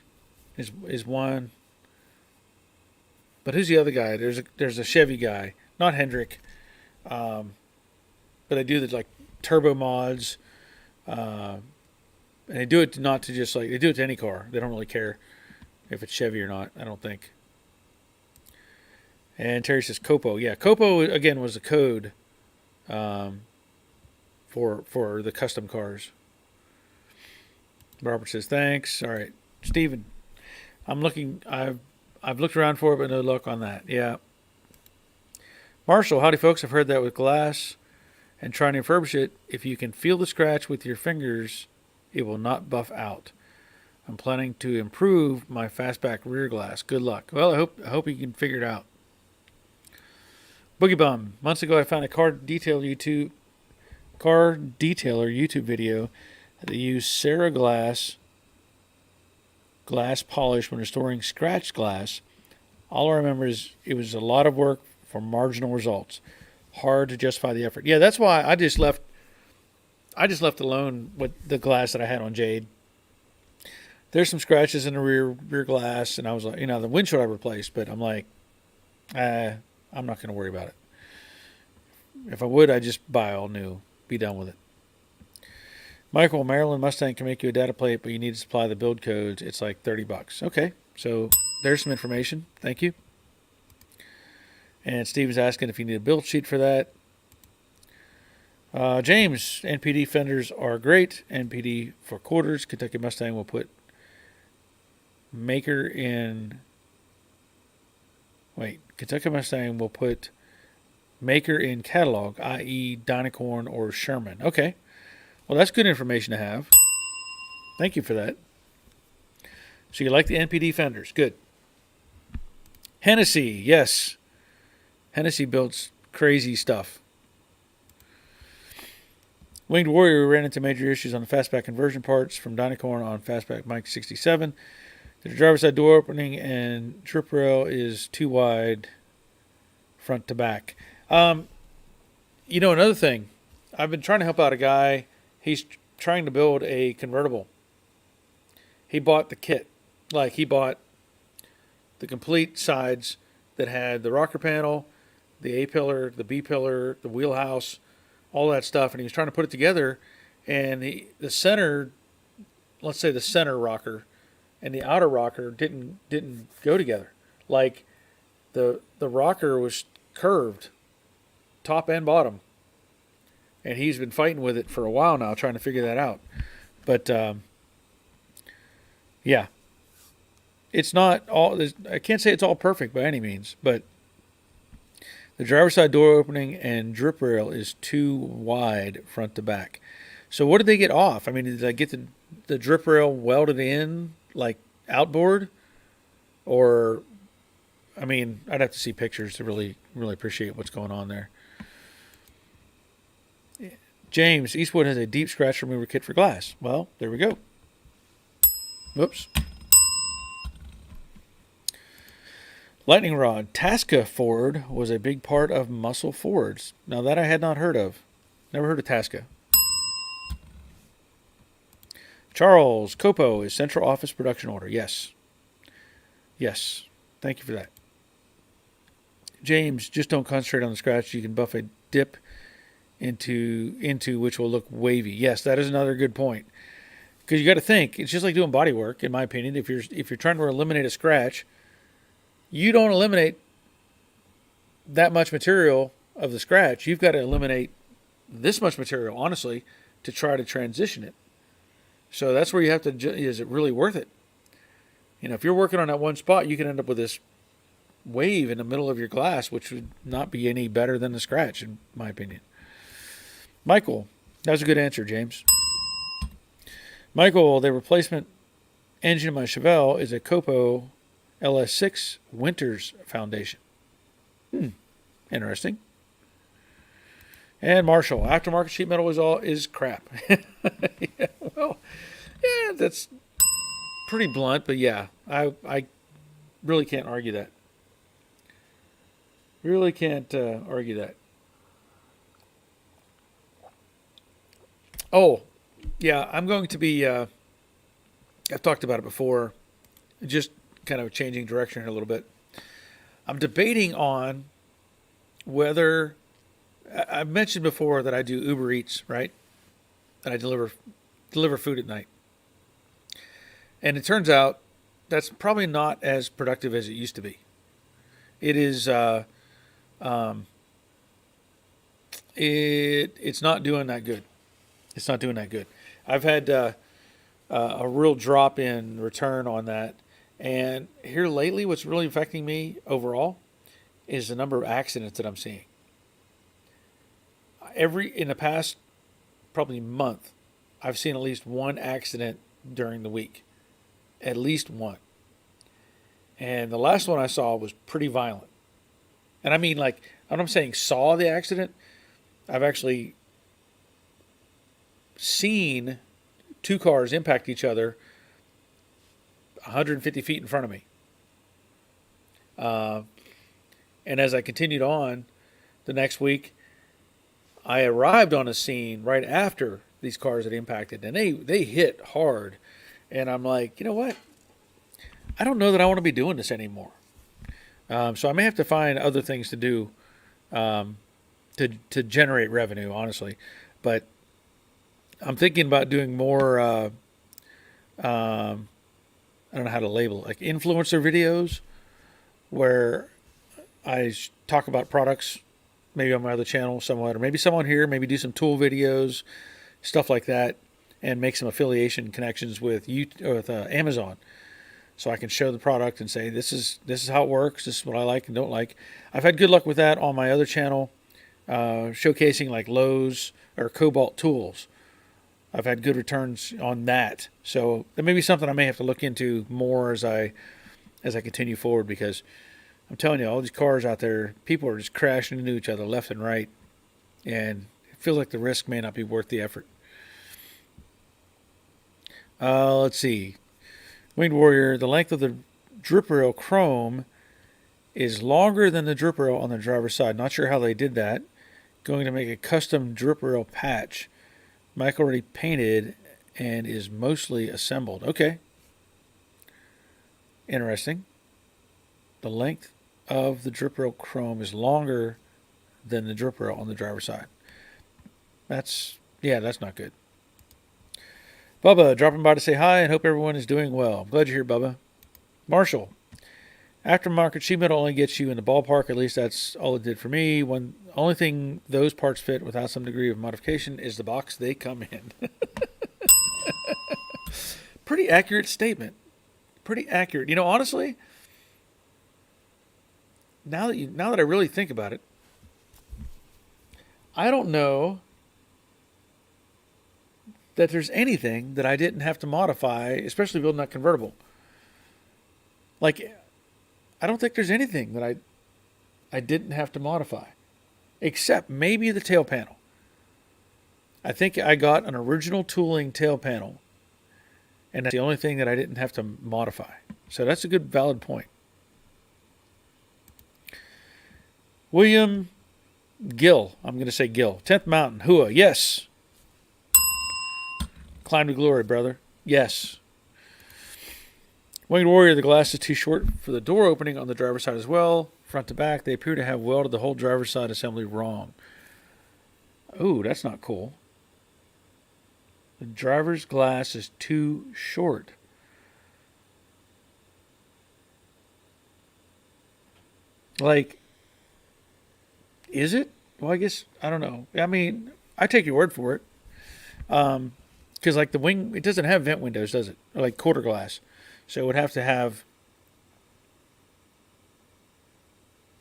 Speaker 1: is one. But who's the other guy? There's a Chevy guy, not Hendrick. But they do the like turbo mods. And they do it not to just like they do it to any car. They don't really care if it's Chevy or not, I don't think. And Terry says Copo. Yeah, Copo again was a code for the custom cars. Robert says thanks. All right, Steven. I'm looking. I've looked around for it, but no luck on that. Yeah. Marshall, howdy folks. I've heard that with glass and trying to refurbish it. If you can feel the scratch with your fingers, it will not buff out. I'm planning to improve my fastback rear glass. Good luck. Well, I hope you can figure it out. Boogie Bum. Months ago, I found a car detailer YouTube video that used Ceraglass glass polish when restoring scratched glass. All I remember is it was a lot of work for marginal results. Hard to justify the effort. Yeah, that's why I just left alone with the glass that I had on Jade. There's some scratches in the rear glass, and I was like, the windshield I replaced, but I'm like, I'm not going to worry about it. If I would, I'd just buy all new, be done with it. Michael, Maryland Mustang can make you a data plate, but you need to supply the build codes. It's like $30. Okay, so there's some information. Thank you. And Steve is asking if you need a build sheet for that. James, NPD fenders are great. NPD for quarters. Kentucky Mustang will put Kentucky Mustang will put maker in catalog, i.e. Dynacorn or Sherman. Okay. Well, that's good information to have. Thank you for that. So you like the NPD fenders. Good. Hennessy. Yes. Hennessy builds crazy stuff. Winged Warrior ran into major issues on the fastback conversion parts from Dynacorn on fastback Mike 67. The driver's side door opening and trip rail is too wide front to back. Another thing. I've been trying to help out a guy. He's trying to build a convertible. He bought the kit. Like, he bought the complete sides that had the rocker panel, the A-pillar, the B-pillar, the wheelhouse, all that stuff. And he was trying to put it together. And the center, let's say the center rocker and the outer rocker didn't go together. Like, the rocker was curved, top and bottom. And he's been fighting with it for a while now, trying to figure that out. But, yeah. It's not all, I can't say it's all perfect by any means, but the driver's side door opening and drip rail is too wide front to back. So what did they get off? I mean, did I get the drip rail welded in, like outboard? Or, I mean, I'd have to see pictures to really, really appreciate what's going on there. James, Eastwood has a deep scratch remover kit for glass. Well, there we go. Whoops. Lightning Rod. Tasca Ford was a big part of Muscle Fords. Now that I had not heard of. Never heard of Tasca. Charles, Copo is central office production order. Yes. Yes. Thank you for that. James, just don't concentrate on the scratch. You can buff a dip into which will look wavy. Yes, that is another good point. Because you got to think, it's just like doing body work, in my opinion. If you're trying to eliminate a scratch, you don't eliminate that much material of the scratch. You've got to eliminate this much material, honestly, to try to transition it. So that's where you have to, is it really worth it? If you're working on that one spot, you can end up with this wave in the middle of your glass, which would not be any better than the scratch, in my opinion. Michael, that was a good answer, James. Michael, the replacement engine of my Chevelle is a Copo LS6 Winters Foundation. Interesting. And Marshall, aftermarket sheet metal is crap. Yeah, well, yeah, that's pretty blunt, but yeah, I really can't argue that. Really can't argue that. Oh, yeah, I'm going to be, I've talked about it before, just kind of changing direction here a little bit. I'm debating on whether, I've mentioned before that I do Uber Eats, right? And I deliver food at night. And it turns out that's probably not as productive as it used to be. It is, it's not doing that good. It's not doing that good. I've had a real drop in return on that. And here lately, what's really affecting me overall is the number of accidents that I'm seeing. In the past probably month, I've seen at least one accident during the week. At least one. And the last one I saw was pretty violent. And I mean, like, when I'm saying saw the accident, I've actually seen two cars impact each other 150 feet in front of me. And as I continued on the next week, I arrived on a scene right after these cars had impacted, and they hit hard. And I'm like, you know what? I don't know that I want to be doing this anymore. So I may have to find other things to do to generate revenue, honestly. But I'm thinking about doing more, I don't know how to label it, like influencer videos where I talk about products, maybe on my other channel somewhat, or maybe someone here, maybe do some tool videos, stuff like that, and make some affiliation connections with Amazon. So I can show the product and say, this is how it works. This is what I like and don't like. I've had good luck with that on my other channel, showcasing like Lowe's or Cobalt tools. I've had good returns on that. So that may be something I may have to look into more as I continue forward, because I'm telling you, all these cars out there, people are just crashing into each other left and right. And it feels like the risk may not be worth the effort. Let's see. Winged Warrior, the length of the drip rail chrome is longer than the drip rail on the driver's side. Not sure how they did that. Going to make a custom drip rail patch. Mike already painted and is mostly assembled. Okay. Interesting. The length of the drip rail chrome is longer than the drip rail on the driver's side. That's not good. Bubba, dropping by to say hi and hope everyone is doing well. I'm glad you're here, Bubba. Marshall, aftermarket sheet metal only gets you in the ballpark. At least that's all it did for me. Only thing those parts fit without some degree of modification is the box they come in. Pretty accurate statement. Pretty accurate. Honestly, now that I really think about it, I don't know that there's anything that I didn't have to modify, especially building that convertible. Like, I don't think there's anything that I didn't have to modify, except maybe the tail panel. I think I got an original tooling tail panel, and that's the only thing that I didn't have to modify. So that's a good, valid point. William Gill, I'm going to say Gill. 10th Mountain, Hua, yes. Climb to glory, brother. Yes. Winged Warrior, the glass is too short for the door opening on the driver's side as well. Front to back, they appear to have welded the whole driver's side assembly wrong. Ooh, that's not cool. The driver's glass is too short. Like, is it? Well, I guess, I don't know. I mean, I take your word for it. Because like the wing, it doesn't have vent windows, does it? Or like quarter glass. So it would have to have.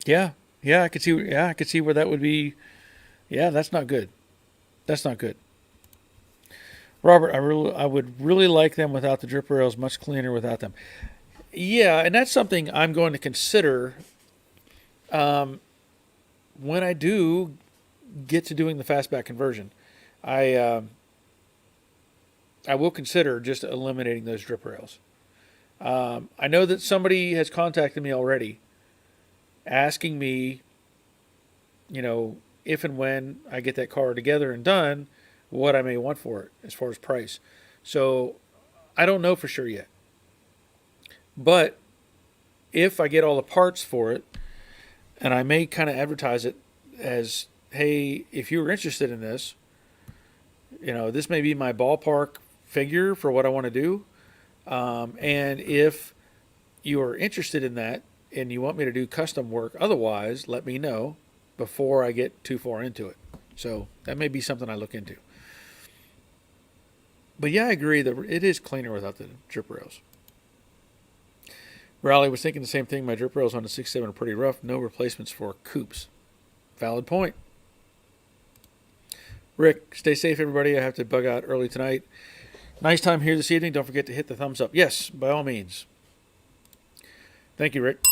Speaker 1: Yeah, yeah, I could see. Yeah, I could see where that would be. Yeah, that's not good. That's not good. Robert, I would really like them without the drip rails. Much cleaner without them. Yeah, and that's something I'm going to consider when I do get to doing the fastback conversion. I uh, I will consider just eliminating those drip rails. I know that somebody has contacted me already, asking me, if and when I get that car together and done, what I may want for it as far as price. So I don't know for sure yet. But if I get all the parts for it, and I may kind of advertise it as, hey, if you were interested in this, this may be my ballpark figure for what I want to do. And if you are interested in that and you want me to do custom work, otherwise, let me know before I get too far into it. So that may be something I look into. But yeah, I agree that it is cleaner without the drip rails. Raleigh was thinking the same thing. My drip rails on the 6.7 are pretty rough. No replacements for coupes. Valid point. Rick, stay safe, everybody. I have to bug out early tonight. Nice time here this evening. Don't forget to hit the thumbs up. Yes, by all means. Thank you, Rick.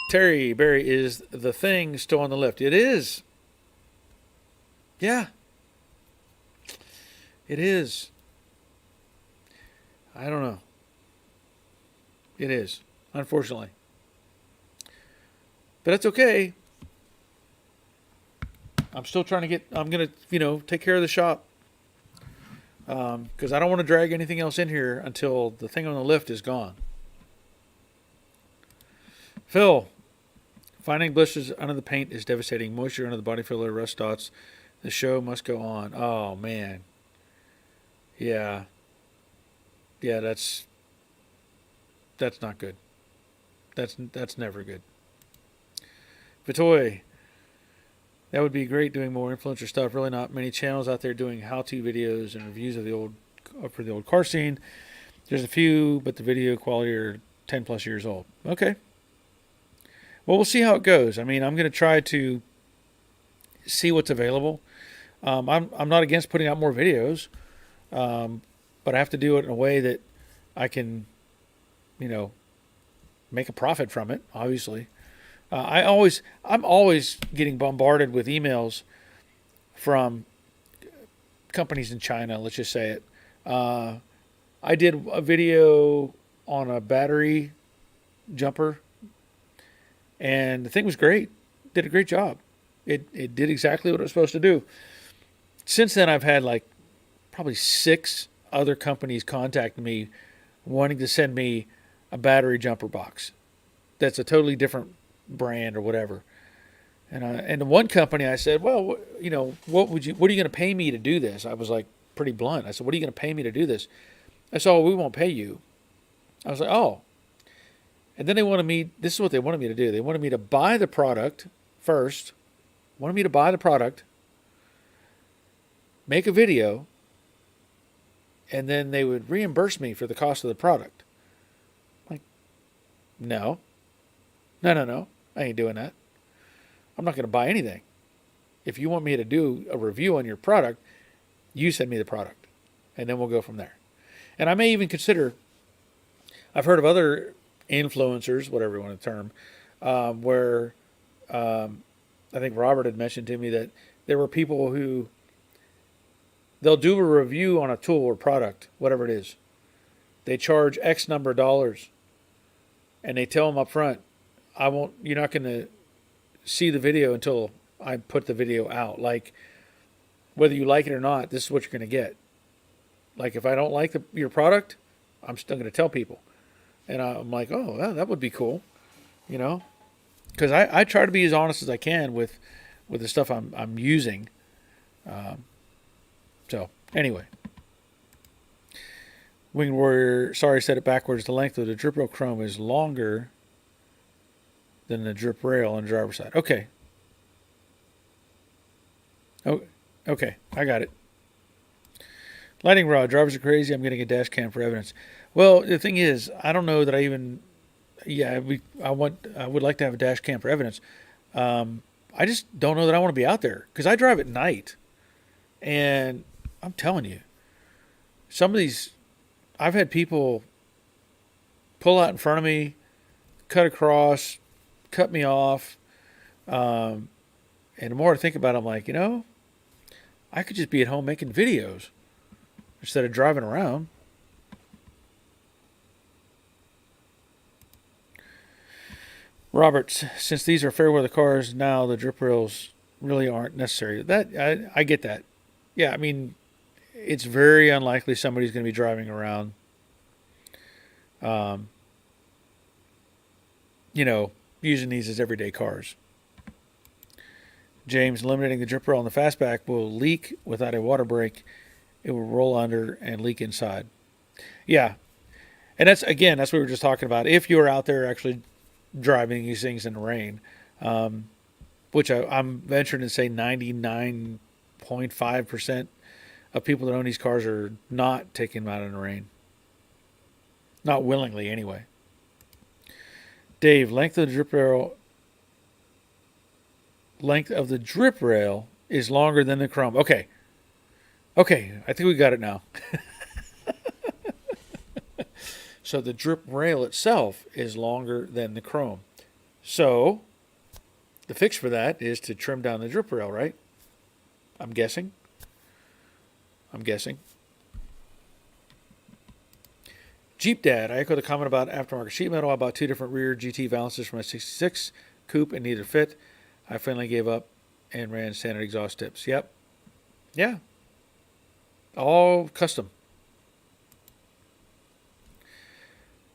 Speaker 1: Terry Barry, is the thing still on the lift? It is. Yeah. It is. I don't know. It is, unfortunately. But that's okay. I'm still trying to I'm going to, take care of the shop. Because I don't want to drag anything else in here until the thing on the lift is gone. Phil, finding blisters under the paint is devastating. Moisture under the body filler, rust dots. The show must go on. Oh, man. Yeah. Yeah, that's not good. That's never good. Vitoy, that would be great doing more influencer stuff. Really not many channels out there doing how-to videos and reviews of for the old car scene. There's a few, but the video quality are 10 plus years old. Okay. Well, we'll see how it goes. I mean, I'm going to try to see what's available. I'm not against putting out more videos, but I have to do it in a way that I can, make a profit from it. Obviously, I'm always getting bombarded with emails from companies in China. Let's just say it. I did a video on a battery jumper, and the thing was great. Did a great job. It did exactly what it was supposed to do. Since then, I've had like probably 6 other companies contact me wanting to send me a battery jumper box that's a totally different brand or whatever. And the one company, I said, well, what are you going to pay me to do this? I was like pretty blunt. I said, what are you going to pay me to do this? I said, oh, we won't pay you. I was like, oh. And then this is what they wanted me to do. They wanted me to buy the product first, make a video, and then they would reimburse me for the cost of the product. Like, no. I ain't doing that. I'm not going to buy anything. If you want me to do a review on your product, you send me the product, and then we'll go from there. And I may even consider, I've heard of other influencers, whatever you want to term, where I think Robert had mentioned to me that there were people who they'll do a review on a tool or product, whatever it is. They charge X number of dollars, and they tell them up front, you're not going to see the video until I put the video out. Like, whether you like it or not, this is what you're going to get. Like, if I don't like your product, I'm still going to tell people. And I'm like, oh, well, that would be cool, because I try to be as honest as I can with the stuff I'm using. So anyway, Winged Warrior, sorry, said it backwards. The length of the drip rail chrome is longer than the drip rail on the driver's side. Okay. Oh, okay, I got it. Lightning rod. Drivers are crazy. I'm getting a dash cam for evidence. Well, the thing is, I don't know that I even. Yeah, I would like to have a dash cam for evidence. I just don't know that I want to be out there because I drive at night, and I'm telling you, some of these, I've had people pull out in front of me, cut across, cut me off, and the more I think about it, I'm like, I could just be at home making videos instead of driving around. Roberts, since these are fair weather cars now, the drip rails really aren't necessary. I get that. Yeah, I mean, it's very unlikely somebody's going to be driving around, um, using these as everyday cars. James, eliminating the drip rail on the fastback will leak without a water break. It will roll under and leak inside. Yeah, and that's what we were just talking about. If you're out there actually driving these things in the rain, which I'm venturing to say 99.5% of people that own these cars are not taking them out in the rain. Not willingly, anyway. Dave, length of the drip rail is longer than the chrome. Okay, I think we got it now. So the drip rail itself is longer than the chrome. So the fix for that is to trim down the drip rail, right? I'm guessing. Jeep Dad, I echo the comment about aftermarket sheet metal. I bought 2 different rear GT valances for my 66 coupe and neither fit. I finally gave up and ran standard exhaust tips. Yep. Yeah. All custom.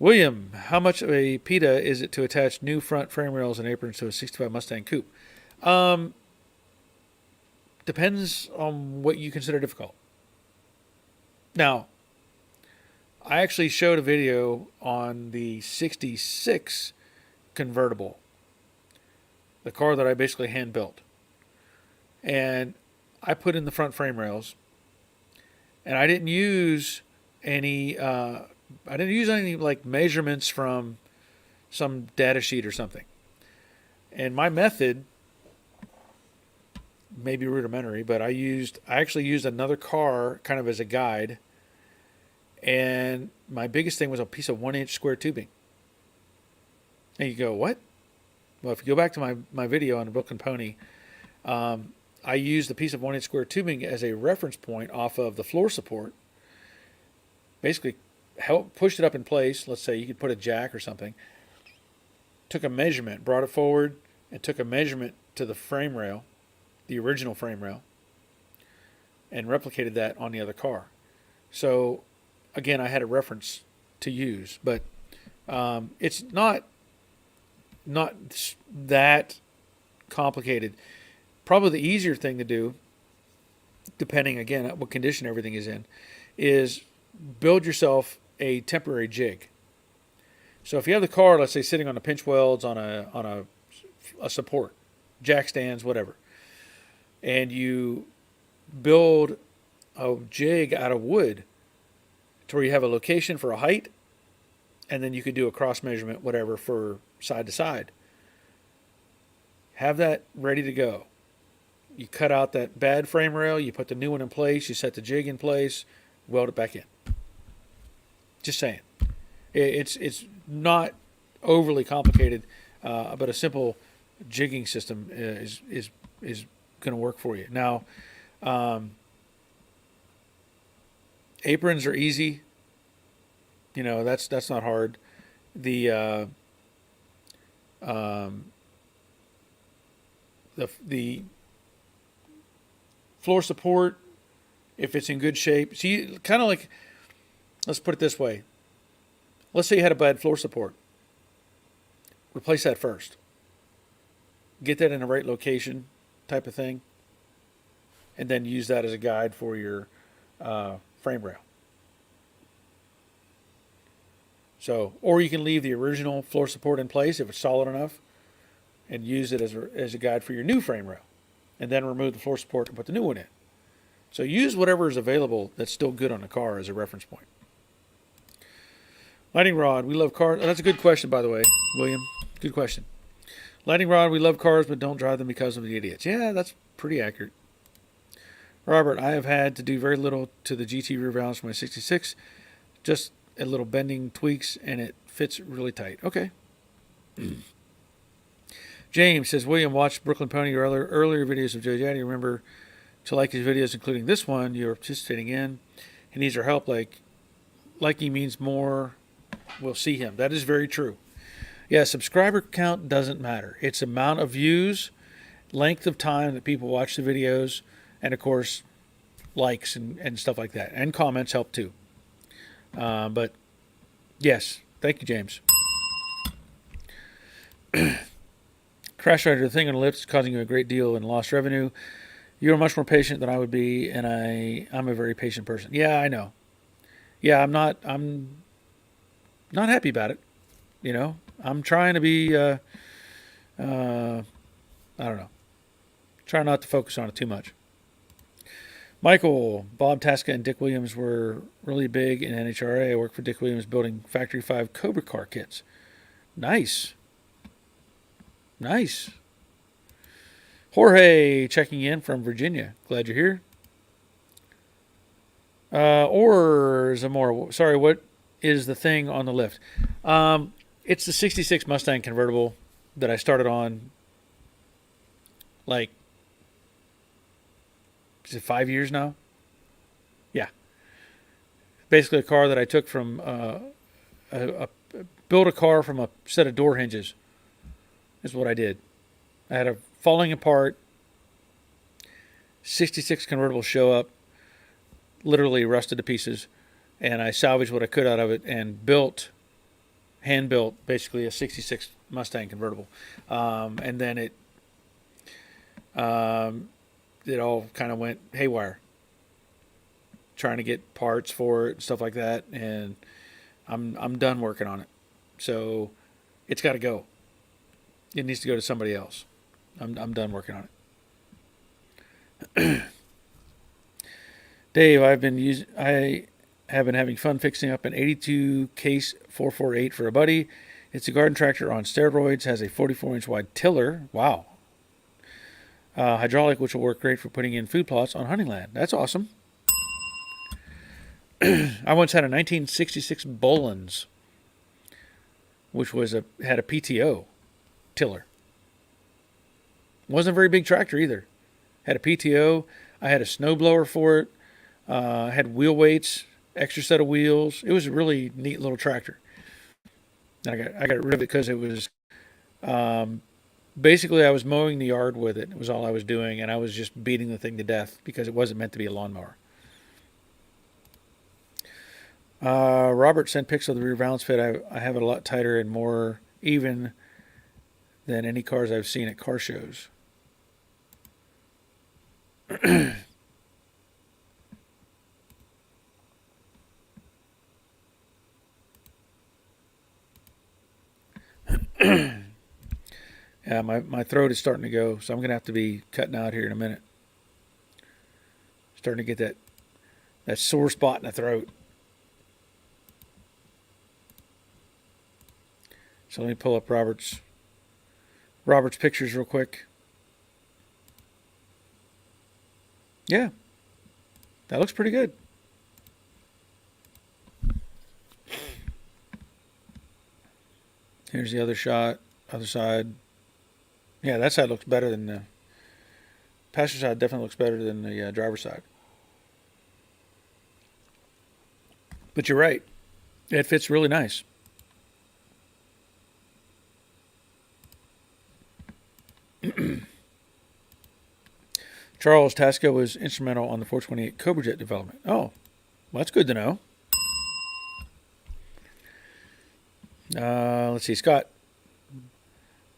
Speaker 1: William, how much of a PETA is it to attach new front frame rails and aprons to a 65 Mustang coupe? Depends on what you consider difficult. Now, I actually showed a video on the 66 convertible, the car that I basically hand built. And I put in the front frame rails, and I didn't use any like measurements from some data sheet or something. And my method may be rudimentary, but I actually used another car kind of as a guide. And my biggest thing was a piece of 1-inch square tubing. And you go, what? Well, if you go back to my video on the Brooklyn Pony, I used the piece of 1-inch square tubing as a reference point off of the floor support. Basically, pushed it up in place. Let's say you could put a jack or something. Took a measurement, brought it forward, and took a measurement to the frame rail, the original frame rail, and replicated that on the other car. So, again, I had a reference to use, but it's not that complicated. Probably the easier thing to do, depending again on what condition everything is in, is build yourself a temporary jig. So if you have the car, let's say sitting on a pinch welds on a support, jack stands, whatever, and you build a jig out of wood to where you have a location for a height, and then you could do a cross measurement, whatever, for side to side. Have that ready to go. You cut out that bad frame rail, you put the new one in place, you set the jig in place, weld it back in. Just saying. It's not overly complicated, but a simple jigging system is going to work for you. Now, aprons are easy. That's not hard. The floor support, if it's in good shape. See, kind of like, let's put it this way. Let's say you had a bad floor support. Replace that first. Get that in the right location type of thing. And then use that as a guide for your frame rail. So, or you can leave the original floor support in place if it's solid enough and use it as a guide for your new frame rail. And then remove the floor support and put the new one in. So use whatever is available that's still good on a car as a reference point. Lightning rod, we love cars. Oh, that's a good question, by the way, William. Good question. Lightning rod, we love cars, but don't drive them because of the idiots. Yeah, that's pretty accurate. Robert, I have had to do very little to the GT rear valves for my 66. Just a little bending tweaks, and it fits really tight. Okay. James says, William watched Brooklyn Pony or other earlier videos of Joe Jaddy. Remember to like his videos, including this one you're participating in. He needs our help. Like he means more. We'll see him. That is very true. Yeah, subscriber count doesn't matter. It's amount of views, length of time that people watch the videos, and of course, likes and stuff like that. And comments help too. But yes, thank you, James. Crash Rider, the thing on the lips is causing you a great deal in lost revenue. You're much more patient than I would be, and I'm a very patient person. Yeah, I know. Yeah, I'm not happy about it. You know, I'm trying to be, I don't know, try not to focus on it too much. Michael, Bob Tasca and Dick Williams were really big in NHRA. I worked for Dick Williams building Factory 5 Cobra car kits. Nice. Nice. Jorge checking in from Virginia. Glad you're here. Or Zamora. Sorry, what is the thing on the lift? It's the 66 Mustang convertible that I started on, like, is it 5 years now? Yeah. Basically a car that I took from, built a car from a set of door hinges is what I did. I had a falling apart 66 convertible show up, literally rusted to pieces, and I salvaged what I could out of it and hand built basically a 66 Mustang convertible. And then it all kind of went haywire, trying to get parts for it and stuff like that. And I'm done working on it. So it's got to go. It needs to go to somebody else. I'm done working on it. Dave, I have been having fun fixing up an 82 Case 448 for a buddy. It's a garden tractor on steroids, has a 44-inch wide tiller. Wow. Hydraulic, which will work great for putting in food plots on hunting land. That's awesome. I once had a 1966 Bolins, which had a PTO tiller. Wasn't a very big tractor either. Had a PTO. I had a snowblower for it. Had wheel weights, extra set of wheels. It was a really neat little tractor. I got rid of it because it was basically I was mowing the yard with it. It was all I was doing, and I was just beating the thing to death because it wasn't meant to be a lawnmower. Robert sent pics of the rear valance fit. I have it a lot tighter and more even than any cars I've seen at car shows. Yeah, my throat is starting to go, so I'm going to have to be cutting out here in a minute. Starting to get that sore spot in the throat. So let me pull up Robert's pictures real quick. Yeah, that looks pretty good. Here's the other shot, other side. Yeah, that side looks better than the passenger side. Definitely looks better than the driver's side. But you're right. It fits really nice. Charles Tasca was instrumental on the 428 Cobra Jet development. Oh, well, that's good to know. Let's see, Scott.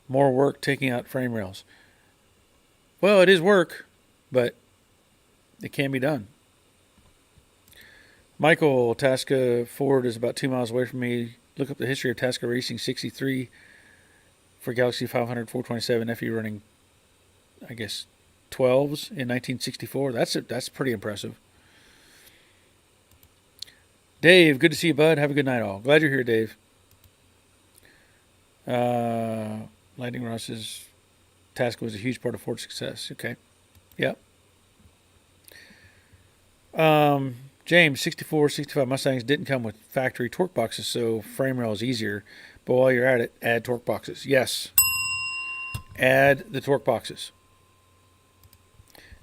Speaker 1: More work taking out frame rails. Well, it is work, but it can be done. Michael, Tasca Ford is about 2 miles away from me. Look up the history of Tasca Racing 63 for Galaxy 500 427 FE running, I guess, 12s in 1964. That's pretty impressive. Dave, good to see you, bud. Have a good night, all. Glad you're here, Dave. Lightning Ross's task was a huge part of Ford's success. Okay. Yep. James, 64, 65 Mustangs didn't come with factory torque boxes, so frame rail is easier. But while you're at it, add torque boxes. Yes. Add the torque boxes.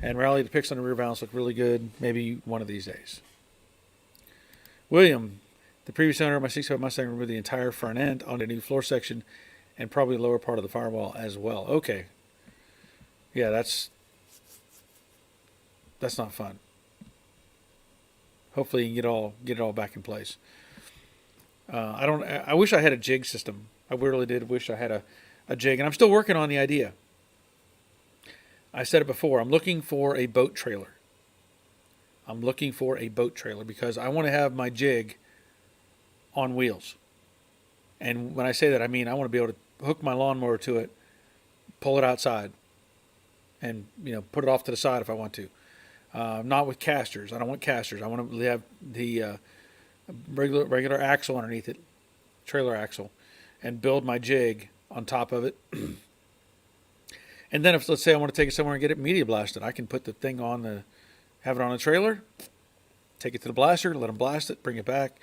Speaker 1: And Rally, the picks on the rear valves look really good. Maybe one of these days. William, the previous owner of my 65 Mustang removed the entire front end on a new floor section and probably the lower part of the firewall as well. Okay. Yeah, that's not fun. Hopefully you can get it all back in place. I wish I had a jig system. I really did wish I had a jig, and I'm still working on the idea. I said it before. I'm looking for a boat trailer. Because I want to have my jig on wheels. And when I say that, I mean I want to be able to hook my lawnmower to it, pull it outside, and put it off to the side if I want to. Not with casters. I don't want casters. I want to have the regular axle underneath it, trailer axle, and build my jig on top of it. And then if, let's say I want to take it somewhere and get it media blasted, I can put the thing have it on a trailer, take it to the blaster, let them blast it, bring it back.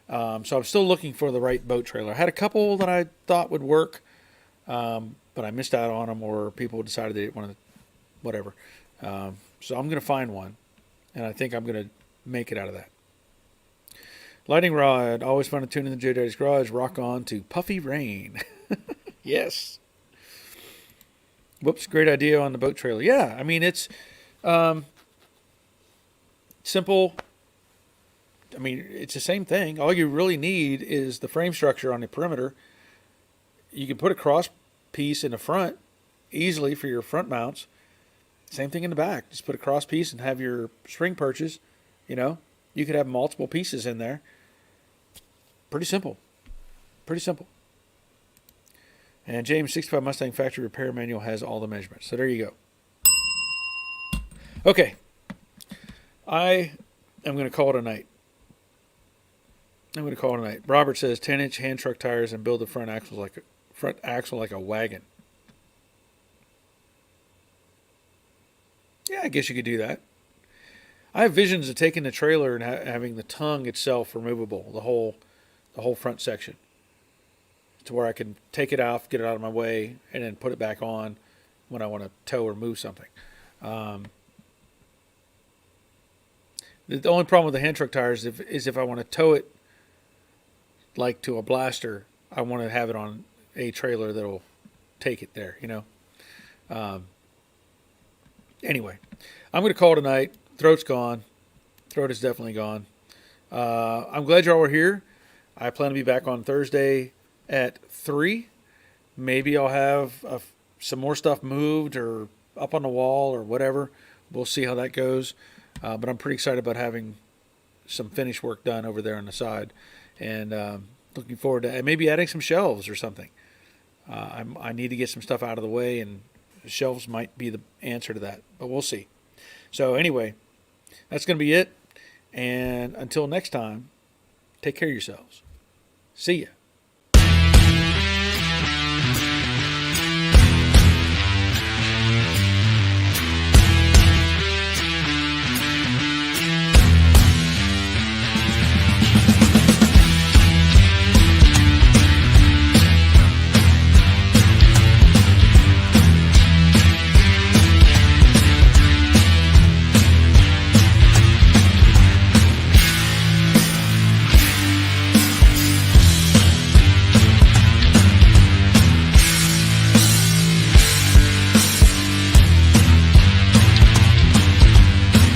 Speaker 1: So I'm still looking for the right boat trailer. I had a couple that I thought would work, but I missed out on them, or people decided they didn't want to, whatever. So I'm going to find one, and I think I'm going to make it out of that. Lightning Rod, always fun to tune in the Joe Daddy's Garage. Rock on to Puffy Rain. Yes. Whoops, great idea on the boat trailer. Yeah, I mean, it's simple. I mean, it's the same thing. All you really need is the frame structure on the perimeter. You can put a cross piece in the front easily for your front mounts. Same thing in the back. Just put a cross piece and have your spring perches. You could have multiple pieces in there. Pretty simple. And James, 65 Mustang factory repair manual has all the measurements. So there you go. Okay. I am going to call it a night. Robert says 10-inch hand truck tires and build the front axle like a wagon. Yeah, I guess you could do that. I have visions of taking the trailer and having the tongue itself removable, the whole front section, to where I can take it off, get it out of my way, and then put it back on when I want to tow or move something. The only problem with the hand truck tires is if I want to tow it like to a blaster, I want to have it on a trailer that'll take it there, Anyway, I'm going to call it a night. Throat's gone. Throat is definitely gone. I'm glad y'all were here. I plan to be back on Thursday at 3. Maybe I'll have some more stuff moved or up on the wall or whatever. We'll see how that goes. But I'm pretty excited about having some finish work done over there on the side. And looking forward to maybe adding some shelves or something. I need to get some stuff out of the way, and shelves might be the answer to that. But we'll see. So anyway, that's going to be it. And until next time, take care of yourselves. See ya.